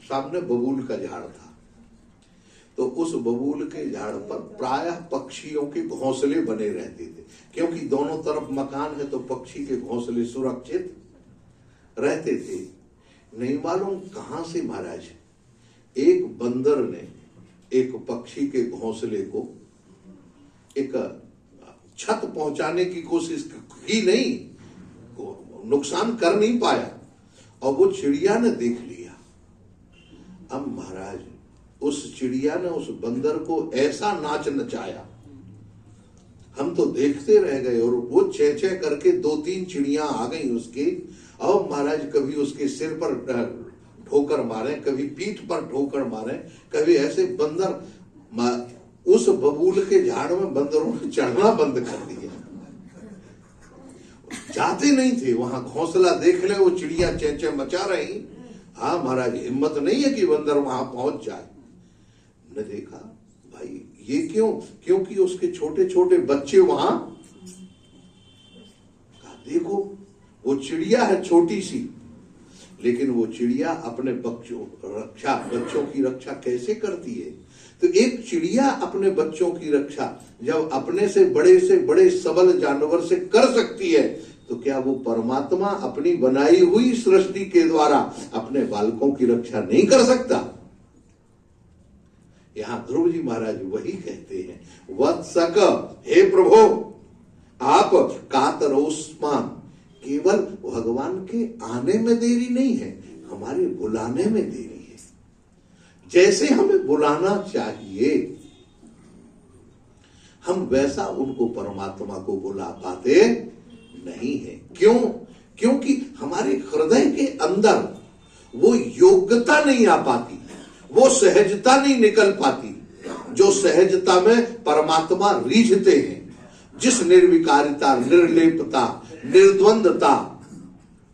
सामने बबूल का झाड़ था। तो उस बबूल के झाड़ पर प्रायः पक्षियों के घोंसले बने रहते थे, क्योंकि दोनों तरफ मकान है तो पक्षी के घोंसले सुरक्षित रहते थे। नहीं मालूम कहां से महाराज एक बंदर ने एक पक्षी के घोंसले को एक छत पहुंचाने की कोशिश की, नहीं, नुकसान कर नहीं पाया, और वो चिड़िया ने देख लिया। अब महाराज उस चिड़िया ने उस बंदर को ऐसा नाच नचाया, हम तो देखते रह गए। और वो चै चै करके 2-3 चिड़िया आ गई उसके, और महाराज कभी उसके सिर पर ठोकर मारे, कभी पीठ पर ठोकर मारे, कभी ऐसे बंदर उस बबूल के झाड़ में बंदरों ने चढ़ना बंद कर दिया। जाते नहीं थे वहां, घोंसला देख ले वो चिड़िया चै चै मचा रही। हाँ महाराज, हिम्मत नहीं है कि बंदर वहां पहुंच जाए। ने देखा भाई ये क्यों, क्योंकि उसके छोटे छोटे बच्चे वहां, देखो वो चिड़िया है छोटी सी, लेकिन वो चिड़िया अपने बच्चों की रक्षा कैसे करती है। तो एक चिड़िया अपने बच्चों की रक्षा जब अपने से बड़े सबल जानवर से कर सकती है, तो क्या वो परमात्मा अपनी बनाई हुई सृष्टि के द्वारा अपने बालकों की रक्षा नहीं कर सकता। यहां ध्रुव जी महाराज वही कहते हैं, वत्सक, हे प्रभु आप कातरोस्मान, केवल भगवान के आने में देरी नहीं है, हमारे बुलाने में देरी है। जैसे हमें बुलाना चाहिए हम वैसा उनको परमात्मा को बुला पाते नहीं है। क्यों? क्योंकि हमारे हृदय के अंदर वो योग्यता नहीं आ पाती, वो सहजता नहीं निकल पाती, जो सहजता में परमात्मा रीझते हैं। जिस निर्विकारिता, निर्लेपता, निर्द्वंदता,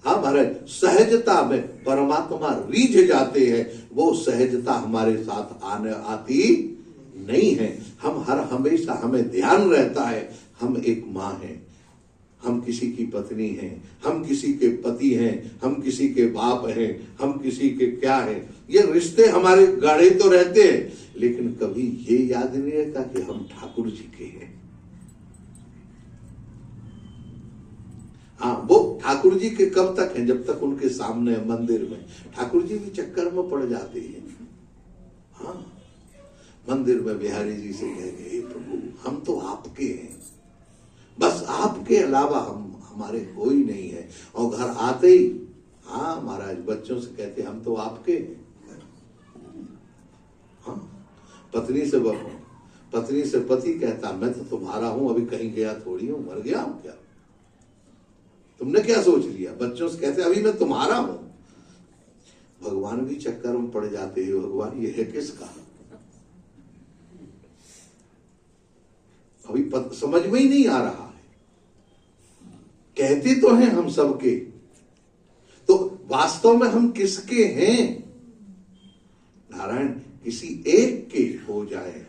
हाँ महाराज, सहजता में परमात्मा रीझ जाते हैं, वो सहजता हमारे साथ आती नहीं है। हम हमेशा हमें ध्यान रहता है हम एक माँ हैं, हम किसी की पत्नी हैं, हम किसी के पति हैं, हम किसी के बाप हैं, हम किसी के क्या हैं। ये रिश्ते हमारे गाढ़े तो रहते हैं, लेकिन कभी ये याद नहीं रहता कि हम ठाकुर जी के हैं। हाँ, वो ठाकुर जी के कब तक हैं? जब तक उनके सामने मंदिर में। ठाकुर जी भी चक्कर में पड़ जाते हैं। हाँ, मंदिर में बिहारी जी से कहेंगे, प्रभु हम तो आपके हैं, बस आपके अलावा हमारे कोई नहीं है। और घर आते ही हाँ महाराज बच्चों से कहते हम तो आपके हैं। हाँ, पत्नी से पति कहता मैं तो तुम्हारा हूं, अभी कहीं गया थोड़ी हूं, मर गया हूं क्या, तुमने क्या सोच लिया। बच्चों से कहते अभी मैं तुम्हारा हूं। भगवान भी चक्कर में पड़ जाते हैं, भगवान ये है किसका, अभी समझ में ही नहीं आ रहा है। कहते तो हैं हम सबके, तो वास्तव में हम किसके हैं। नारायण किसी एक के हो जाए।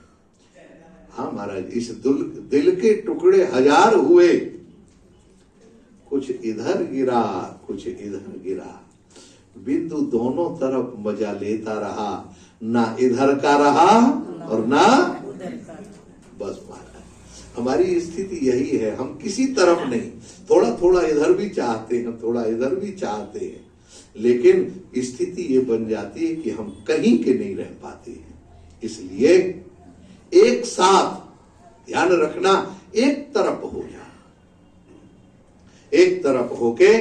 हाँ महाराज, इस दिल के टुकड़े 1000 हुए, कुछ इधर गिरा कुछ इधर गिरा, बिंदु दोनों तरफ मजा लेता रहा, ना इधर का रहा और ना उधर का। बस महाराज हमारी स्थिति यही है, हम किसी तरफ नहीं, थोड़ा थोड़ा इधर भी चाहते हैं, थोड़ा इधर भी चाहते हैं, लेकिन स्थिति ये बन जाती है कि हम कहीं के नहीं रह पाते हैं। इसलिए एक साथ ध्यान रखना, एक तरफ हो जा, एक तरफ होके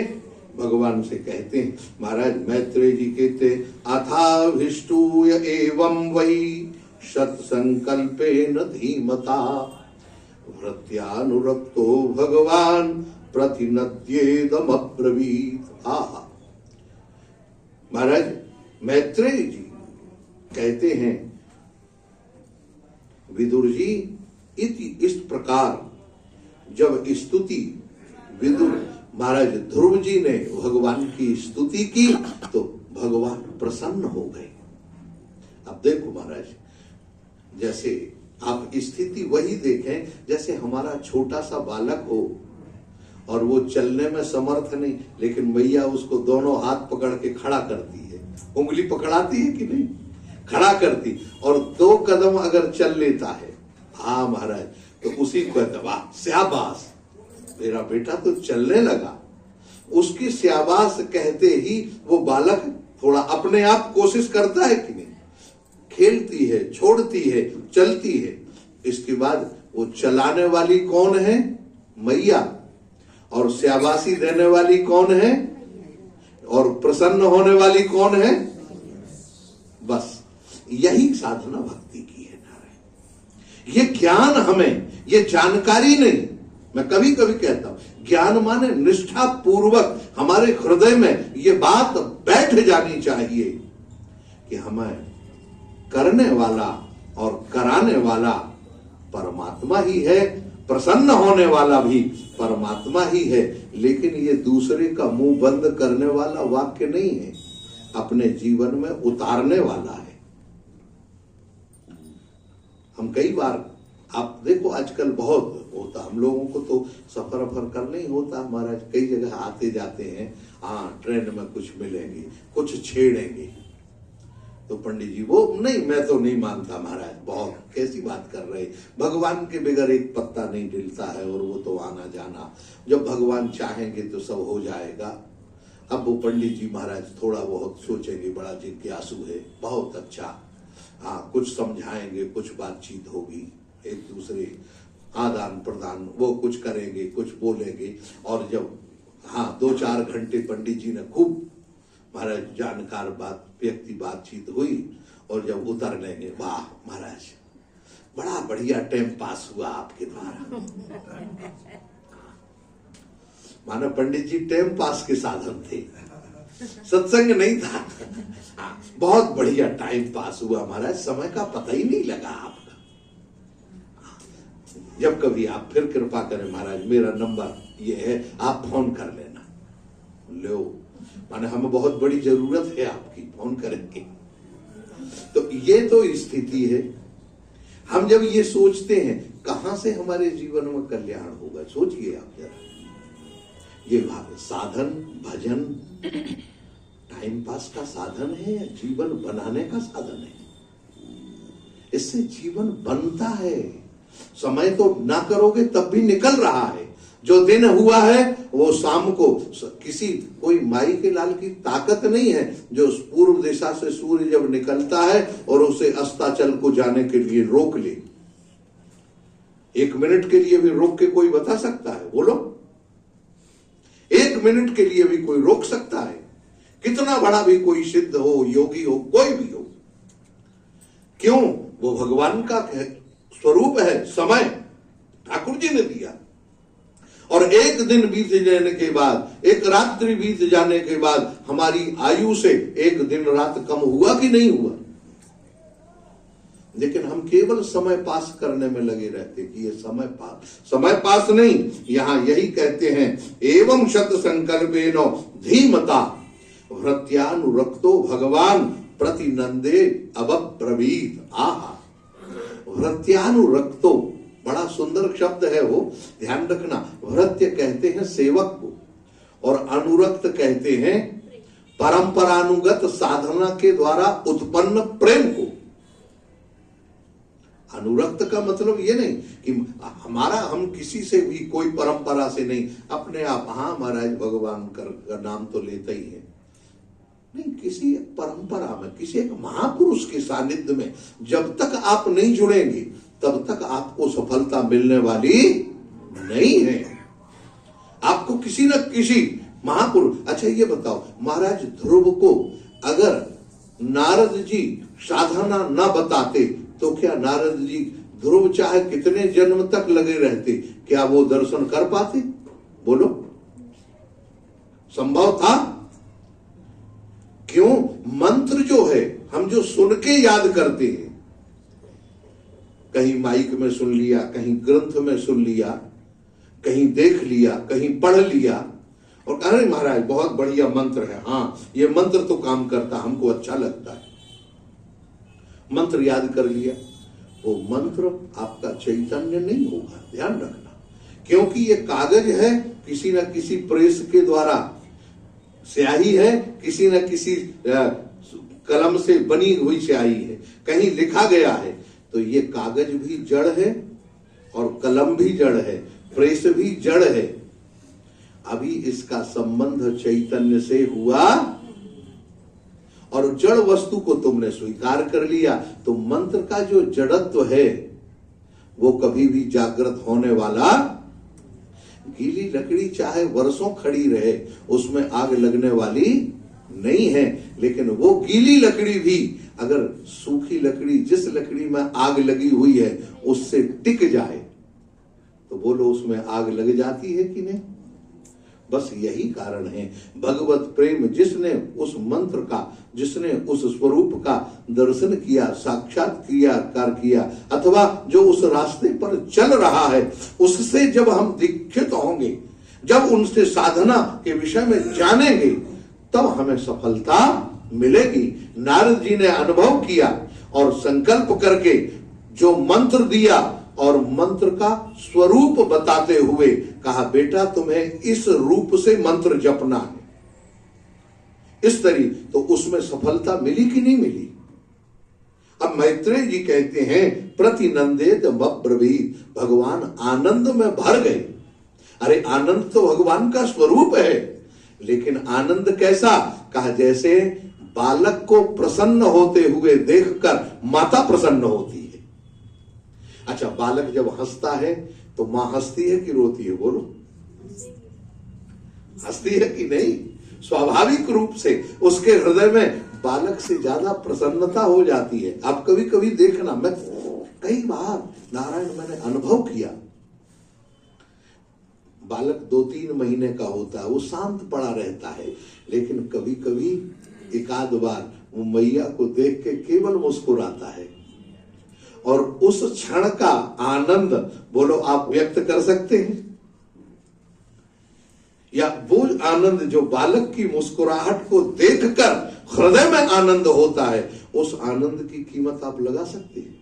भगवान से कहते हैं। महाराज मैत्रेय जी कहते अथाभिष्टूय एवं वही सत्संकल्पेन धीमता भृत्यानुरक्तो भगवान प्रतिनद्येदम अब्रवीत। आहा, महाराज मैत्रेय जी कहते हैं विदुर जी इस प्रकार जब स्तुति विदुर महाराज ध्रुव जी ने भगवान की स्तुति की तो भगवान प्रसन्न हो गए। अब देखो महाराज, जैसे आप स्थिति वही देखें जैसे हमारा छोटा सा बालक हो और वो चलने में समर्थ नहीं, लेकिन मैया उसको दोनों हाथ पकड़ के खड़ा करती है, उंगली पकड़ाती है कि नहीं, खड़ा करती, और 2 कदम अगर चल लेता है, हाँ महाराज, तो उसी को वाह शाबाश, मेरा बेटा तो चलने लगा। उसकी शाबाश कहते ही वो बालक थोड़ा अपने आप कोशिश करता है कि नहीं, खेलती है, छोड़ती है, चलती है। इसके बाद वो चलाने वाली कौन है? मैया। और शाबाशी देने वाली कौन है? और प्रसन्न होने वाली कौन है? बस यही साधना भक्ति की है नारायण। ये ज्ञान हमें, ये जानकारी नहीं, मैं कभी कभी कहता हूं ज्ञान माने निष्ठा पूर्वक हमारे हृदय में ये बात बैठ जानी चाहिए कि हमें करने वाला और कराने वाला परमात्मा ही है, प्रसन्न होने वाला भी परमात्मा ही है, लेकिन ये दूसरे का मुंह बंद करने वाला वाक्य नहीं है, अपने जीवन में उतारने वाला है। हम कई बार, आप देखो आजकल बहुत होता, हम लोगों को तो सफर अफर करना ही होता महाराज, कई जगह आते जाते हैं, हाँ ट्रेन में कुछ मिलेंगे, कुछ छेड़ेंगे, तो पंडित जी वो नहीं, मैं तो नहीं मानता महाराज, बहुत कैसी बात कर रहे, भगवान के बगैर एक पत्ता नहीं डलता है, और वो तो आना जाना, जब भगवान चाहेंगे तो सब हो जाएगा। अब वो पंडित जी महाराज थोड़ा बहुत सोचेंगे, बड़ा जिज्ञासु है, बहुत अच्छा, हाँ कुछ समझाएंगे, कुछ बातचीत होगी, एक दूसरे आदान प्रदान, वो कुछ करेंगे, कुछ बोलेंगे, और जब हाँ 2-4 घंटे पंडित जी ने खूब महाराज जानकार व्यक्ति बातचीत हुई, और जब उतर लेंगे, वाह महाराज बड़ा बढ़िया टाइम पास हुआ आपके द्वारा। मानो पंडित जी टाइम पास के साधन थे, सत्संग नहीं था। बहुत बढ़िया टाइम पास हुआ महाराज, समय का पता ही नहीं लगा आपका। जब कभी आप फिर कृपा करें महाराज, मेरा नंबर ये है, आप फोन कर लेना। लो माने हमें बहुत बड़ी जरूरत है आपकी, फोन करेंगे। तो ये तो स्थिति है। हम जब ये सोचते हैं कहां से हमारे जीवन में कल्याण होगा, सोचिए आप जरा। ये साधन भजन टाइम पास का साधन है या जीवन बनाने का साधन है? इससे जीवन बनता है। समय तो ना करोगे तब भी निकल रहा है, जो दिन हुआ है वो शाम को, किसी कोई माई के लाल की ताकत नहीं है जो पूर्व दिशा से सूर्य जब निकलता है और उसे अस्ताचल को जाने के लिए रोक ले। 1 मिनट के लिए भी रोक के कोई बता सकता है? बोलो, 1 मिनट के लिए भी कोई रोक सकता है? कितना बड़ा भी कोई सिद्ध हो, योगी हो, कोई भी हो, क्यों? वो भगवान का स्वरूप है, समय ठाकुर जी ने दिया। और एक दिन बीत जाने के बाद, एक रात्रि बीत जाने के बाद हमारी आयु से एक दिन रात कम हुआ कि नहीं हुआ? लेकिन हम केवल समय पास करने में लगे रहते कि ये समय पास नहीं। यहां यही कहते हैं, एवं शत संकल्पेनो धीमता वृत्यानुरक्तो भगवान प्रतिनंदे अब्रवीत। आहा, वृत्यानुरक्तो बड़ा सुंदर शब्द है वो, ध्यान रखना। वृत्य कहते हैं सेवक को, और अनुरक्त कहते हैं परंपरानुगत साधना के द्वारा उत्पन्न प्रेम को। अनुरक्त का मतलब ये नहीं कि हम किसी से भी कोई परंपरा से नहीं, अपने आप, हाँ महाराज भगवान का नाम तो लेते ही है, नहीं, किसी एक परंपरा में, किसी एक महापुरुष के सानिध्य में जब तक आप नहीं जुड़ेंगे तब तक आपको सफलता मिलने वाली नहीं है। आपको किसी न किसी महापुरुष। अच्छा ये बताओ, महाराज ध्रुव को अगर नारद जी साधना न बताते तो क्या नारद जी, ध्रुव चाहे कितने जन्म तक लगे रहते, क्या वो दर्शन कर पाते? बोलो, संभव था? क्यों? मंत्र जो है हम जो सुन के याद करते हैं, कहीं माइक में सुन लिया, कहीं ग्रंथ में सुन लिया, कहीं देख लिया, कहीं पढ़ लिया, और अरे महाराज बहुत बढ़िया मंत्र है, हाँ ये मंत्र तो काम करता, हमको अच्छा लगता है, मंत्र याद कर लिया। वो मंत्र आपका चैतन्य नहीं होगा, ध्यान रखना, क्योंकि ये कागज है किसी न किसी प्रेस के द्वारा स्याही है, किसी न किसी कलम से बनी हुई स्याही है, कहीं लिखा गया है, तो ये कागज भी जड़ है और कलम भी जड़ है, प्रेस भी जड़ है। अभी इसका संबंध चैतन्य से हुआ और जड़ वस्तु को तुमने स्वीकार कर लिया, तो मंत्र का जो जड़त्व है वो कभी भी जागृत होने वाला। गीली लकड़ी चाहे वर्षों खड़ी रहे, उसमें आग लगने वाली नहीं है, लेकिन वो गीली लकड़ी भी अगर सूखी लकड़ी, जिस लकड़ी में आग लगी हुई है, उससे टिक जाए तो बोलो उसमें आग लग जाती है कि नहीं? बस यही कारण है। भगवत प्रेम जिसने उस मंत्र का, जिसने उस स्वरूप का दर्शन किया, साक्षात्कार किया, अथवा जो उस रास्ते पर चल रहा है, उससे जब हम दीक्षित होंगे, जब उनसे साधना के विषय में जानेंगे, तब हमें सफलता मिलेगी। नारद जी ने अनुभव किया और संकल्प करके जो मंत्र दिया और मंत्र का स्वरूप बताते हुए कहा, बेटा तुम्हें इस रूप से मंत्र जपना है, इस तरी, तो उसमें सफलता मिली कि नहीं मिली? अब मैत्रेय जी कहते हैं, प्रतिनंदेत ब्रवीत, भगवान आनंद में भर गए। अरे आनंद तो भगवान का स्वरूप है, लेकिन आनंद कैसा? कहा जैसे बालक को प्रसन्न होते हुए देखकर माता प्रसन्न होती है। अच्छा, बालक जब हंसता है तो मां हंसती है कि रोती है? बोलो, हंसती है कि नहीं? स्वाभाविक रूप से उसके हृदय में बालक से ज्यादा प्रसन्नता हो जाती है। आप कभी कभी देखना, मैं कई बार नारायण मैंने अनुभव किया, बालक 2-3 महीने का होता है, वो शांत पड़ा रहता है, लेकिन कभी कभी एकाध बार वो मैया को देख के केवल मुस्कुराता है, और उस क्षण का आनंद बोलो आप व्यक्त कर सकते हैं? या वो आनंद जो बालक की मुस्कुराहट को देखकर हृदय में आनंद होता है, उस आनंद की कीमत आप लगा सकते हैं?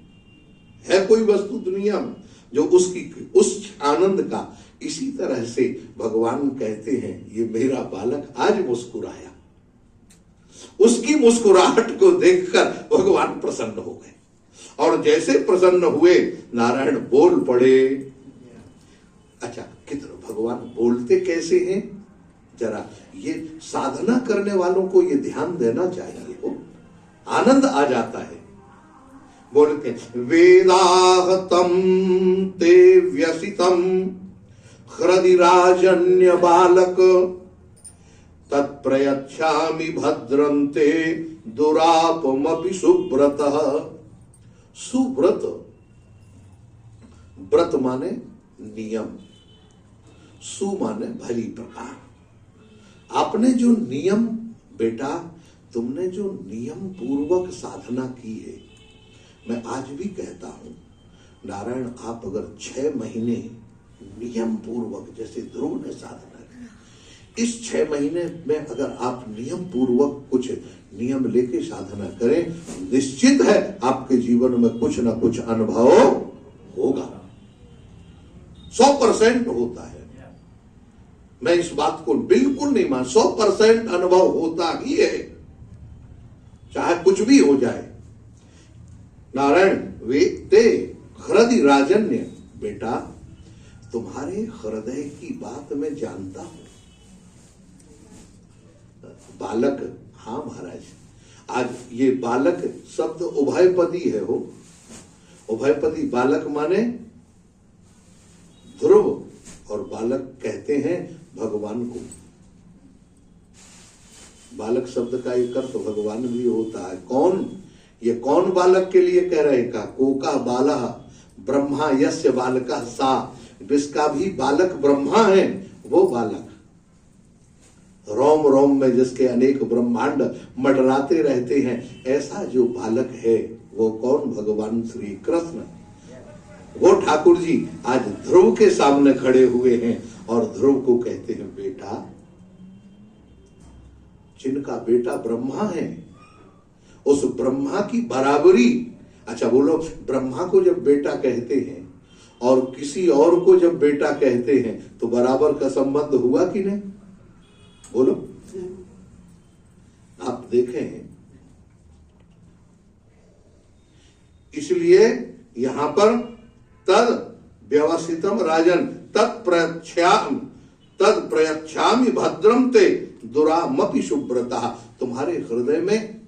है कोई वस्तु दुनिया में जो उस आनंद का? इसी तरह से भगवान कहते हैं, ये मेरा बालक आज मुस्कुराया, उसकी मुस्कुराहट को देखकर भगवान प्रसन्न हो गए, और जैसे प्रसन्न हुए नारायण बोल पड़े। अच्छा, कितना भगवान बोलते कैसे हैं? जरा ये साधना करने वालों को ये ध्यान देना चाहिए, हो आनंद आ जाता है। बोलते वेदाहतम ते व्यसितम हृदि राजन्य बालक तत्प्रयच्छामि भद्रन्ते दुरापमपि सुब्रतः। सुव्रत, व्रत माने नियम, सु माने भली प्रकार। आपने जो नियम, बेटा तुमने जो नियम पूर्वक साधना की है, मैं आज भी कहता हूं, नारायण आप अगर 6 महीने नियम पूर्वक, जैसे ध्रुव ने साधना की, इस 6 महीने में अगर आप नियम पूर्वक कुछ नियम लेके साधना करें, निश्चित है आपके जीवन में कुछ ना कुछ अनुभव होगा। 100% होता है, मैं इस बात को बिल्कुल नहीं मान, 100% अनुभव होता ही है, चाहे कुछ भी हो जाए। नारायण वेत्ते हृदय राजन्य, बेटा तुम्हारे हृदय की बात मैं जानता हूं। बालक, हाँ महाराज, आज ये बालक शब्द उभयपदी है, हो उभयपदी। बालक माने ध्रुव, और बालक कहते हैं भगवान को। बालक शब्द का एक अर्थ भगवान भी होता है। कौन? ये कौन बालक के लिए कह रहे का? कोका बाला ब्रह्मा यस्य बालका सा, जिसका भी बालक ब्रह्मा है वो बालक। रोम रोम में जिसके अनेक ब्रह्मांड मंडराते रहते हैं, ऐसा जो बालक है वो कौन? भगवान श्री कृष्ण। वो ठाकुर जी आज ध्रुव के सामने खड़े हुए हैं और ध्रुव को कहते हैं, बेटा, जिनका बेटा ब्रह्मा है, उस ब्रह्मा की बराबरी। अच्छा बोलो, ब्रह्मा को जब बेटा कहते हैं और किसी और को जब बेटा कहते हैं तो बराबर का संबंध हुआ कि नहीं? बोलो। आप देखें, इसलिए यहां पर तद व्यवसितम राजन तद प्रयच्छामि भद्रम ते दुरामपि शुभ्रता। तुम्हारे हृदय में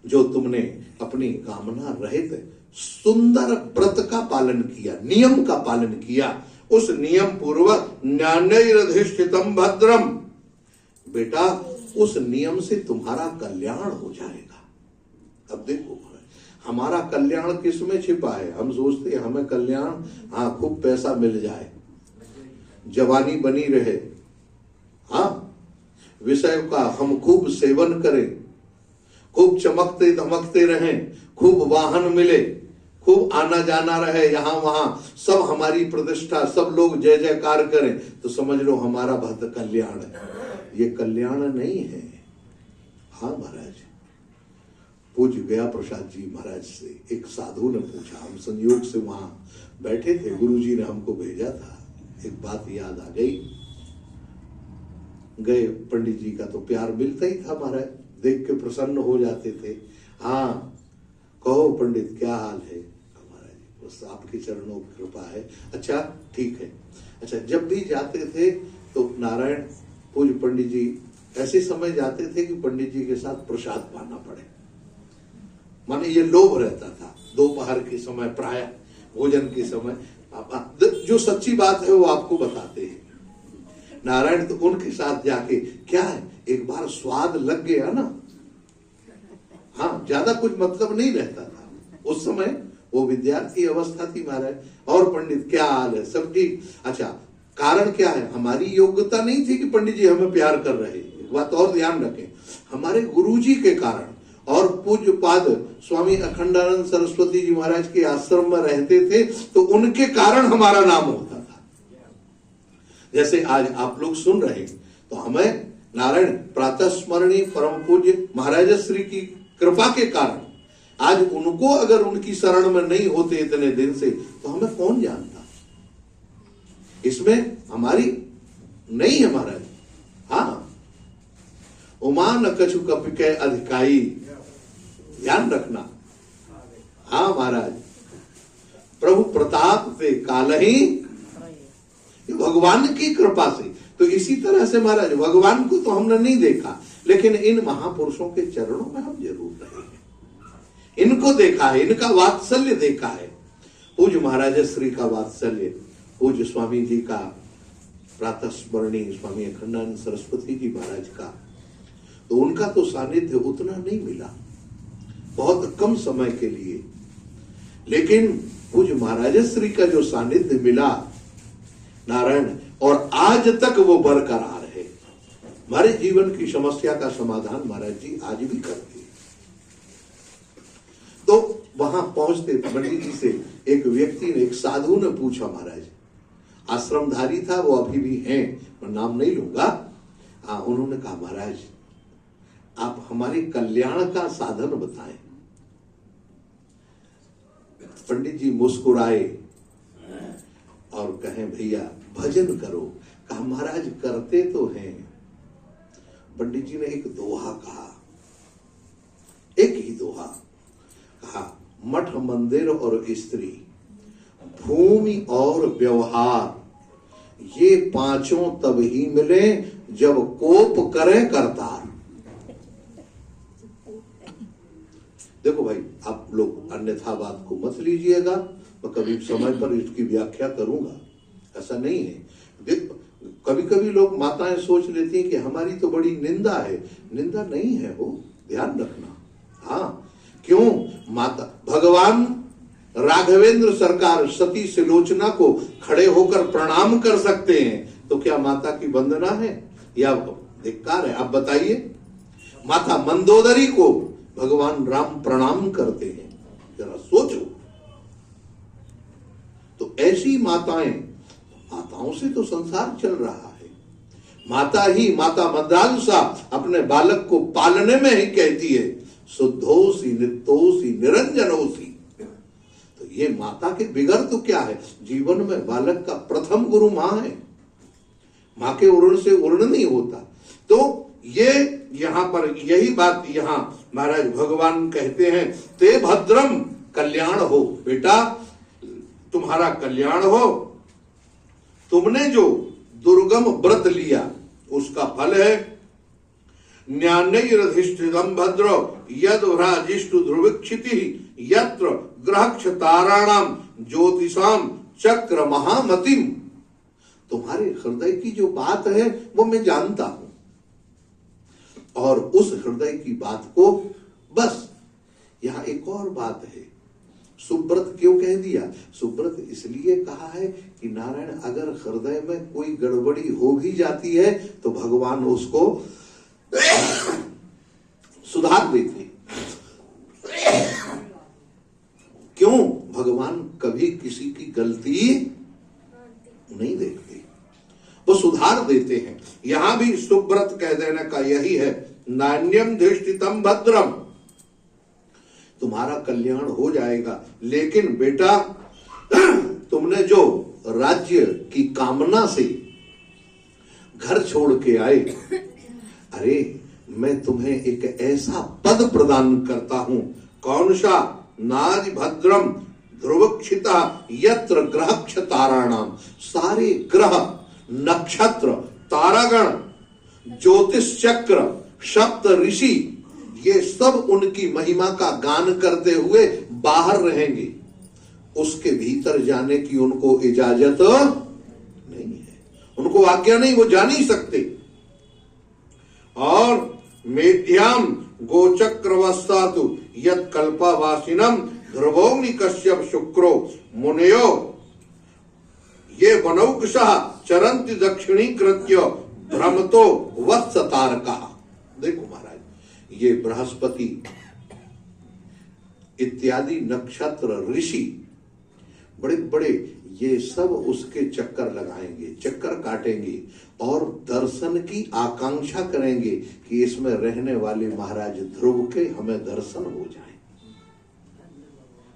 जो तुमने अपनी कामना रहित सुंदर व्रत का पालन किया, नियम का पालन किया, उस नियम पूर्वक न्यायैरधिष्ठितम भद्रम, बेटा उस नियम से तुम्हारा कल्याण हो जाएगा। अब देखो, हमारा कल्याण किस में छिपा है? हम सोचते हैं हमें कल्याण, हाँ खूब पैसा मिल जाए, जवानी बनी रहे, हाँ विषय का हम खूब सेवन करें, खूब चमकते धमकते रहें, खूब वाहन मिले, खूब आना जाना रहे यहां वहां, सब हमारी प्रतिष्ठा, सब लोग जय जयकार करें, तो समझ लो हमारा भक्त कल्याण है। ये कल्याण नहीं है। हाँ महाराज, पूज्य गया प्रसाद जी महाराज से एक साधु ने पूछा, हम संयोग से वहां बैठे थे, गुरुजी ने हमको भेजा था, एक बात याद आ गई। गए, पंडित जी का तो प्यार मिलता ही था महाराज, देख के प्रसन्न हो जाते थे। हाँ कहो पंडित क्या हाल है? महाराज बस आपके चरणों की कृपा है। अच्छा ठीक है। अच्छा, जब भी जाते थे तो नारायण पूज्य पंडित जी ऐसे समय जाते थे कि पंडित जी के साथ प्रसाद पाना पड़े, माने ये लोभ रहता था। दोपहर के समय, प्राय भोजन के समय, जो सच्ची बात है वो आपको बताते हैं नारायण। तो उनके साथ जाके क्या है, एक बार स्वाद लग गया ना, हाँ ज्यादा कुछ मतलब नहीं रहता था उस समय, वो विद्यार्थी अवस्था थी महाराज। और पंडित क्या हाल है? सब ठीक। अच्छा, कारण क्या है? हमारी योग्यता नहीं थी कि पंडित जी हमें प्यार कर रहे। एक बात और ध्यान रखें, हमारे गुरुजी के कारण और पूज्य पाद स्वामी अखंडानंद सरस्वती जी महाराज के आश्रम में रहते थे, तो उनके कारण हमारा नाम होता था। जैसे आज आप लोग सुन रहे, तो हमें नारायण प्रातः स्मरणीय परम पूज्य महाराज श्री की कृपा के कारण आज उनको अगर उनकी शरण में नहीं होते इतने दिन से, तो हमें कौन जानता? इसमें हमारी नहीं है महाराज। हाँ, उमा न कछु कपिके अधिकाई, ध्यान रखना। हाँ महाराज, प्रभु प्रताप से काल ही, भगवान की कृपा से। तो इसी तरह से महाराज, भगवान को तो हमने नहीं देखा, लेकिन इन महापुरुषों के चरणों में हम जरूर रहे हैं, इनको देखा है, इनका वात्सल्य देखा है। पूज्य महाराज श्री का वात्सल्य, पूज्य स्वामी जी का प्रातः स्मरणीय स्वामी अखंडानंद सरस्वती जी महाराज का, तो उनका तो सानिध्य उतना नहीं मिला, बहुत कम समय के लिए। लेकिन पूज्य महाराज श्री का जो सानिध्य मिला नारायण, और आज तक वो बरकरार है। हमारे जीवन की समस्या का समाधान महाराज जी आज भी करते हैं। तो वहां पहुंचते पंडित जी से एक व्यक्ति ने, एक साधु ने पूछा, महाराज आश्रमधारी था, वो अभी भी हैं, मैं नाम नहीं लूंगा। उन्होंने कहा महाराज आप हमारे कल्याण का साधन बताएं। पंडित जी मुस्कुराए और कहें भैया भजन करो। कहा महाराज करते तो हैं। पंडित जी ने एक दोहा कहा, एक ही दोहा कहा, मठ मंदिर और स्त्री, भूमि और व्यवहार, ये पांचों तब ही मिले जब कोप करे करतार। देखो भाई, आप लोग अन्यथा बात को मत लीजिएगा, मैं कभी समय पर इसकी व्याख्या करूंगा, ऐसा नहीं है। कभी कभी लोग माताएं सोच लेती हैं कि हमारी तो बड़ी निंदा है। निंदा नहीं है वो, ध्यान रखना। हाँ, क्यों? माता भगवान राघवेंद्र सरकार सती सुलोचना को खड़े होकर प्रणाम कर सकते हैं, तो क्या माता की वंदना है या धिक्कार है? आप बताइए। माता मंदोदरी को भगवान राम प्रणाम करते हैं, जरा सोचो। तो ऐसी माताएं, माताओं से तो संसार चल रहा है। माता ही, माता मंदालसा अपने बालक को पालने में ही कहती है, शुद्धोसी नित्योसी निरंजनोसी। तो ये माता के बिगड़ तो क्या है, जीवन में बालक का प्रथम गुरु माँ है। माँ के उर्ण से उर्ण नहीं होता। तो ये यहाँ पर यही बात यहाँ महाराज भगवान कहते हैं, ते भद्रम कल्याण हो, बेटा तुम्हारा कल्याण हो। तुमने जो दुर्गम व्रत लिया उसका फल है। न्यानैरधिष्ठितम् भद्र यद्भ्राजिष्टु ध्रुवीक्षिति यत्र ग्रहक्षताराणाम ज्योतिषाम चक्र महामतिम। तुम्हारे हृदय की जो बात है वो मैं जानता हूं, और उस हृदय की बात को बस यहां एक और बात है, सुब्रत क्यों कह दिया? सुब्रत इसलिए कहा है कि नारायण अगर हृदय में कोई गड़बड़ी हो भी जाती है तो भगवान उसको सुधार देते। क्यों? भगवान कभी किसी की गलती नहीं देखते, वो सुधार देते हैं। यहां भी सुब्रत कह देने का यही है, नान्यम धिष्ठितम भद्रम, तुम्हारा कल्याण हो जाएगा। लेकिन बेटा तुमने जो राज्य की कामना से घर छोड़ के आए, अरे मैं तुम्हें एक ऐसा पद प्रदान करता हूं। कौन सा? नारि भद्रम ध्रुवक्षिता यत्र ग्रहक्षताराणाम, सारे ग्रह नक्षत्र तारागण ज्योतिष चक्र सप्त ऋषि ये सब उनकी महिमा का गान करते हुए बाहर रहेंगे। उसके भीतर जाने की उनको इजाजत नहीं है, उनको आज्ञा नहीं, वो जा नहीं सकते। और मेध्याम गोचक्रवस्तातु यत् कल्पवासिनम ध्रुवोग्नि कश्यप शुक्रो मुनयो ये वनौकशः चरन्ति दक्षिणी कृत्य भ्रमतो वत्सतारका। देखो महाराज, ये बृहस्पति इत्यादि नक्षत्र ऋषि बड़े बड़े ये सब उसके चक्कर लगाएंगे, चक्कर काटेंगे और दर्शन की आकांक्षा करेंगे कि इसमें रहने वाले महाराज ध्रुव के हमें दर्शन हो जाए।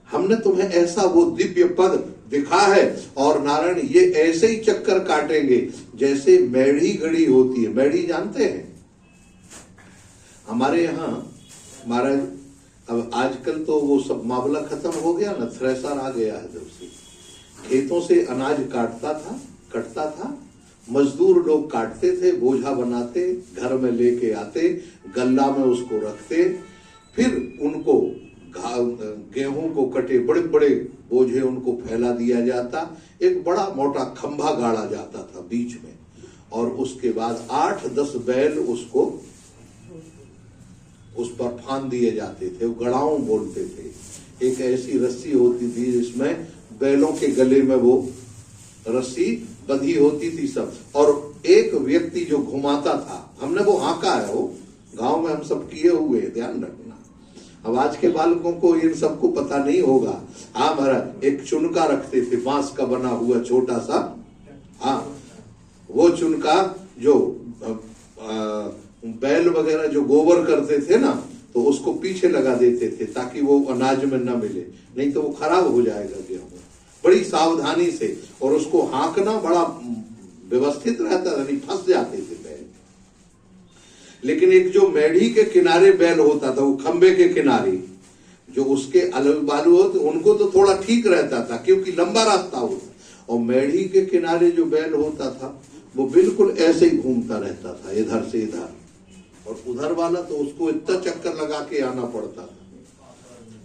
हमने तुम्हें ऐसा वो दिव्य पद दिखा है। और नारायण ये ऐसे ही चक्कर काटेंगे जैसे मेढ़ी गड़ी होती है। मेढ़ी जानते हैं? हमारे यहाँ महाराज, अब आजकल तो वो सब मामला खत्म हो गया ना, थ्रेसर आ गया है। जब से खेतों से अनाज कटता था, मजदूर लोग काटते थे, बोझा बनाते, घर में लेके आते, गल्ला में उसको रखते, फिर उनको गेहूं को कटे बड़े बड़े बोझे उनको फैला दिया जाता, एक बड़ा मोटा खंभा गाड़ा जाता था बीच में, और उसके बाद 8-10 बैल उसको उस पर फान दिए जाते थे, वो गड़ाऊ बोलते थे। एक ऐसी रस्सी होती थी जिसमें बैलों के गले में वो रस्सी बंधी होती थी सब, और एक व्यक्ति जो घुमाता था, हमने वो हाँका है, वो गांव में हम सब किए हुए, ध्यान रखना। अब आज के बालकों को इन सबको पता नहीं होगा। हाँ महाराज, एक चुनका रखते थे, बांस का बना हुआ छोटा सा, हाँ वो चुनका जो बैल वगैरह जो गोबर करते थे ना, तो उसको पीछे लगा देते थे ताकि वो अनाज में न मिले, नहीं तो वो खराब हो जाएगा गेहूं। बड़ी सावधानी से, और उसको हाँकना बड़ा व्यवस्थित रहता था, नहीं फंस जाते थे बैल। लेकिन एक जो मेढ़ी के किनारे बैल होता था, वो खंबे के किनारे जो उसके अलग बालू होते, उनको तो थोड़ा ठीक रहता था क्योंकि लंबा रास्ता होता, और मेढ़ी के किनारे जो बैल होता था वो बिल्कुल ऐसे ही घूमता रहता था, इधर से इधर, और उधर वाला तो उसको इतना चक्कर लगा के आना पड़ता था।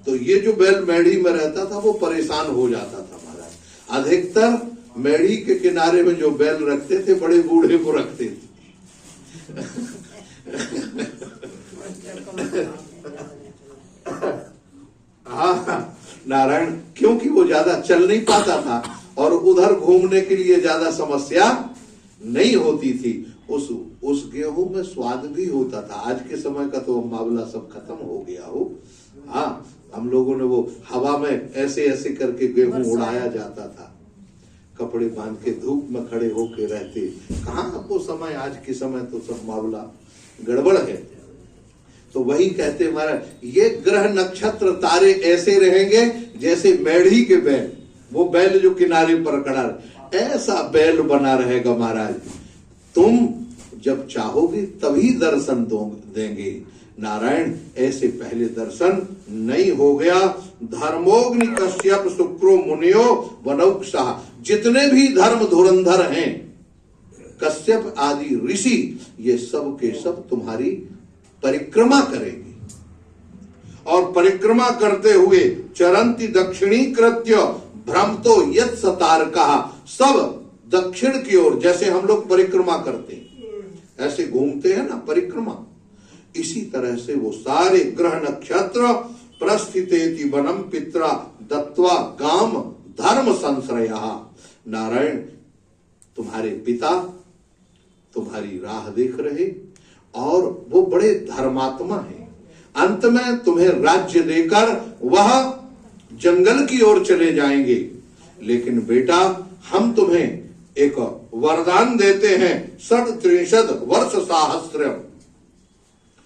तो ये जो बैल मेढ़ी में रहता था वो परेशान हो जाता था महाराज। अधिकतर मेढ़ी के किनारे में जो बैल रखते थे, बड़े बूढ़े को रखते थे। हाँ नारायण, क्योंकि वो ज्यादा चल नहीं पाता था और उधर घूमने के लिए ज्यादा समस्या नहीं होती थी। उस गेहूं में स्वाद भी होता था। आज के समय का तो मामला सब खत्म हो गया हो। हाँ, हम लोगों ने वो हवा में ऐसे ऐसे करके गेहूं उड़ाया जाता था, कपड़े बांध के धूप में खड़े होके रहते। कहाँ वो समय, आज के समय तो सब मामला गड़बड़ है। तो वही कहते महाराज, ये ग्रह नक्षत्र तारे ऐसे रहेंगे जैसे मेढ़ी के बैल, वो बैल जो किनारे पर खड़ा रहे, ऐसा बैल बना रहेगा महाराज। तुम जब चाहोगे तभी दर्शन देंगे। नारायण ऐसे पहले दर्शन नहीं हो गया। धर्मोग्नि कश्यप शुक्रो मुनियो वनौक्षः, जितने भी धर्म धुरंधर हैं, कश्यप आदि ऋषि, ये सब के सब तुम्हारी परिक्रमा करेंगे। और परिक्रमा करते हुए चरंती दक्षिणी कृत्य भ्रमतो यत् सतारकः, सब दक्षिण की ओर, जैसे हम लोग परिक्रमा करते हैं ऐसे घूमते हैं ना परिक्रमा, इसी तरह से वो सारे ग्रह नक्षत्र प्रस्थितेति वनम पित्रा दत्वा गाम धर्म संश्रयः। नारायण तुम्हारे पिता तुम्हारी राह देख रहे और वो बड़े धर्मात्मा हैं। अंत में तुम्हें राज्य देकर वह जंगल की ओर चले जाएंगे। लेकिन बेटा हम तुम्हें एक वरदान देते हैं, 37 वर्ष सहस्त्र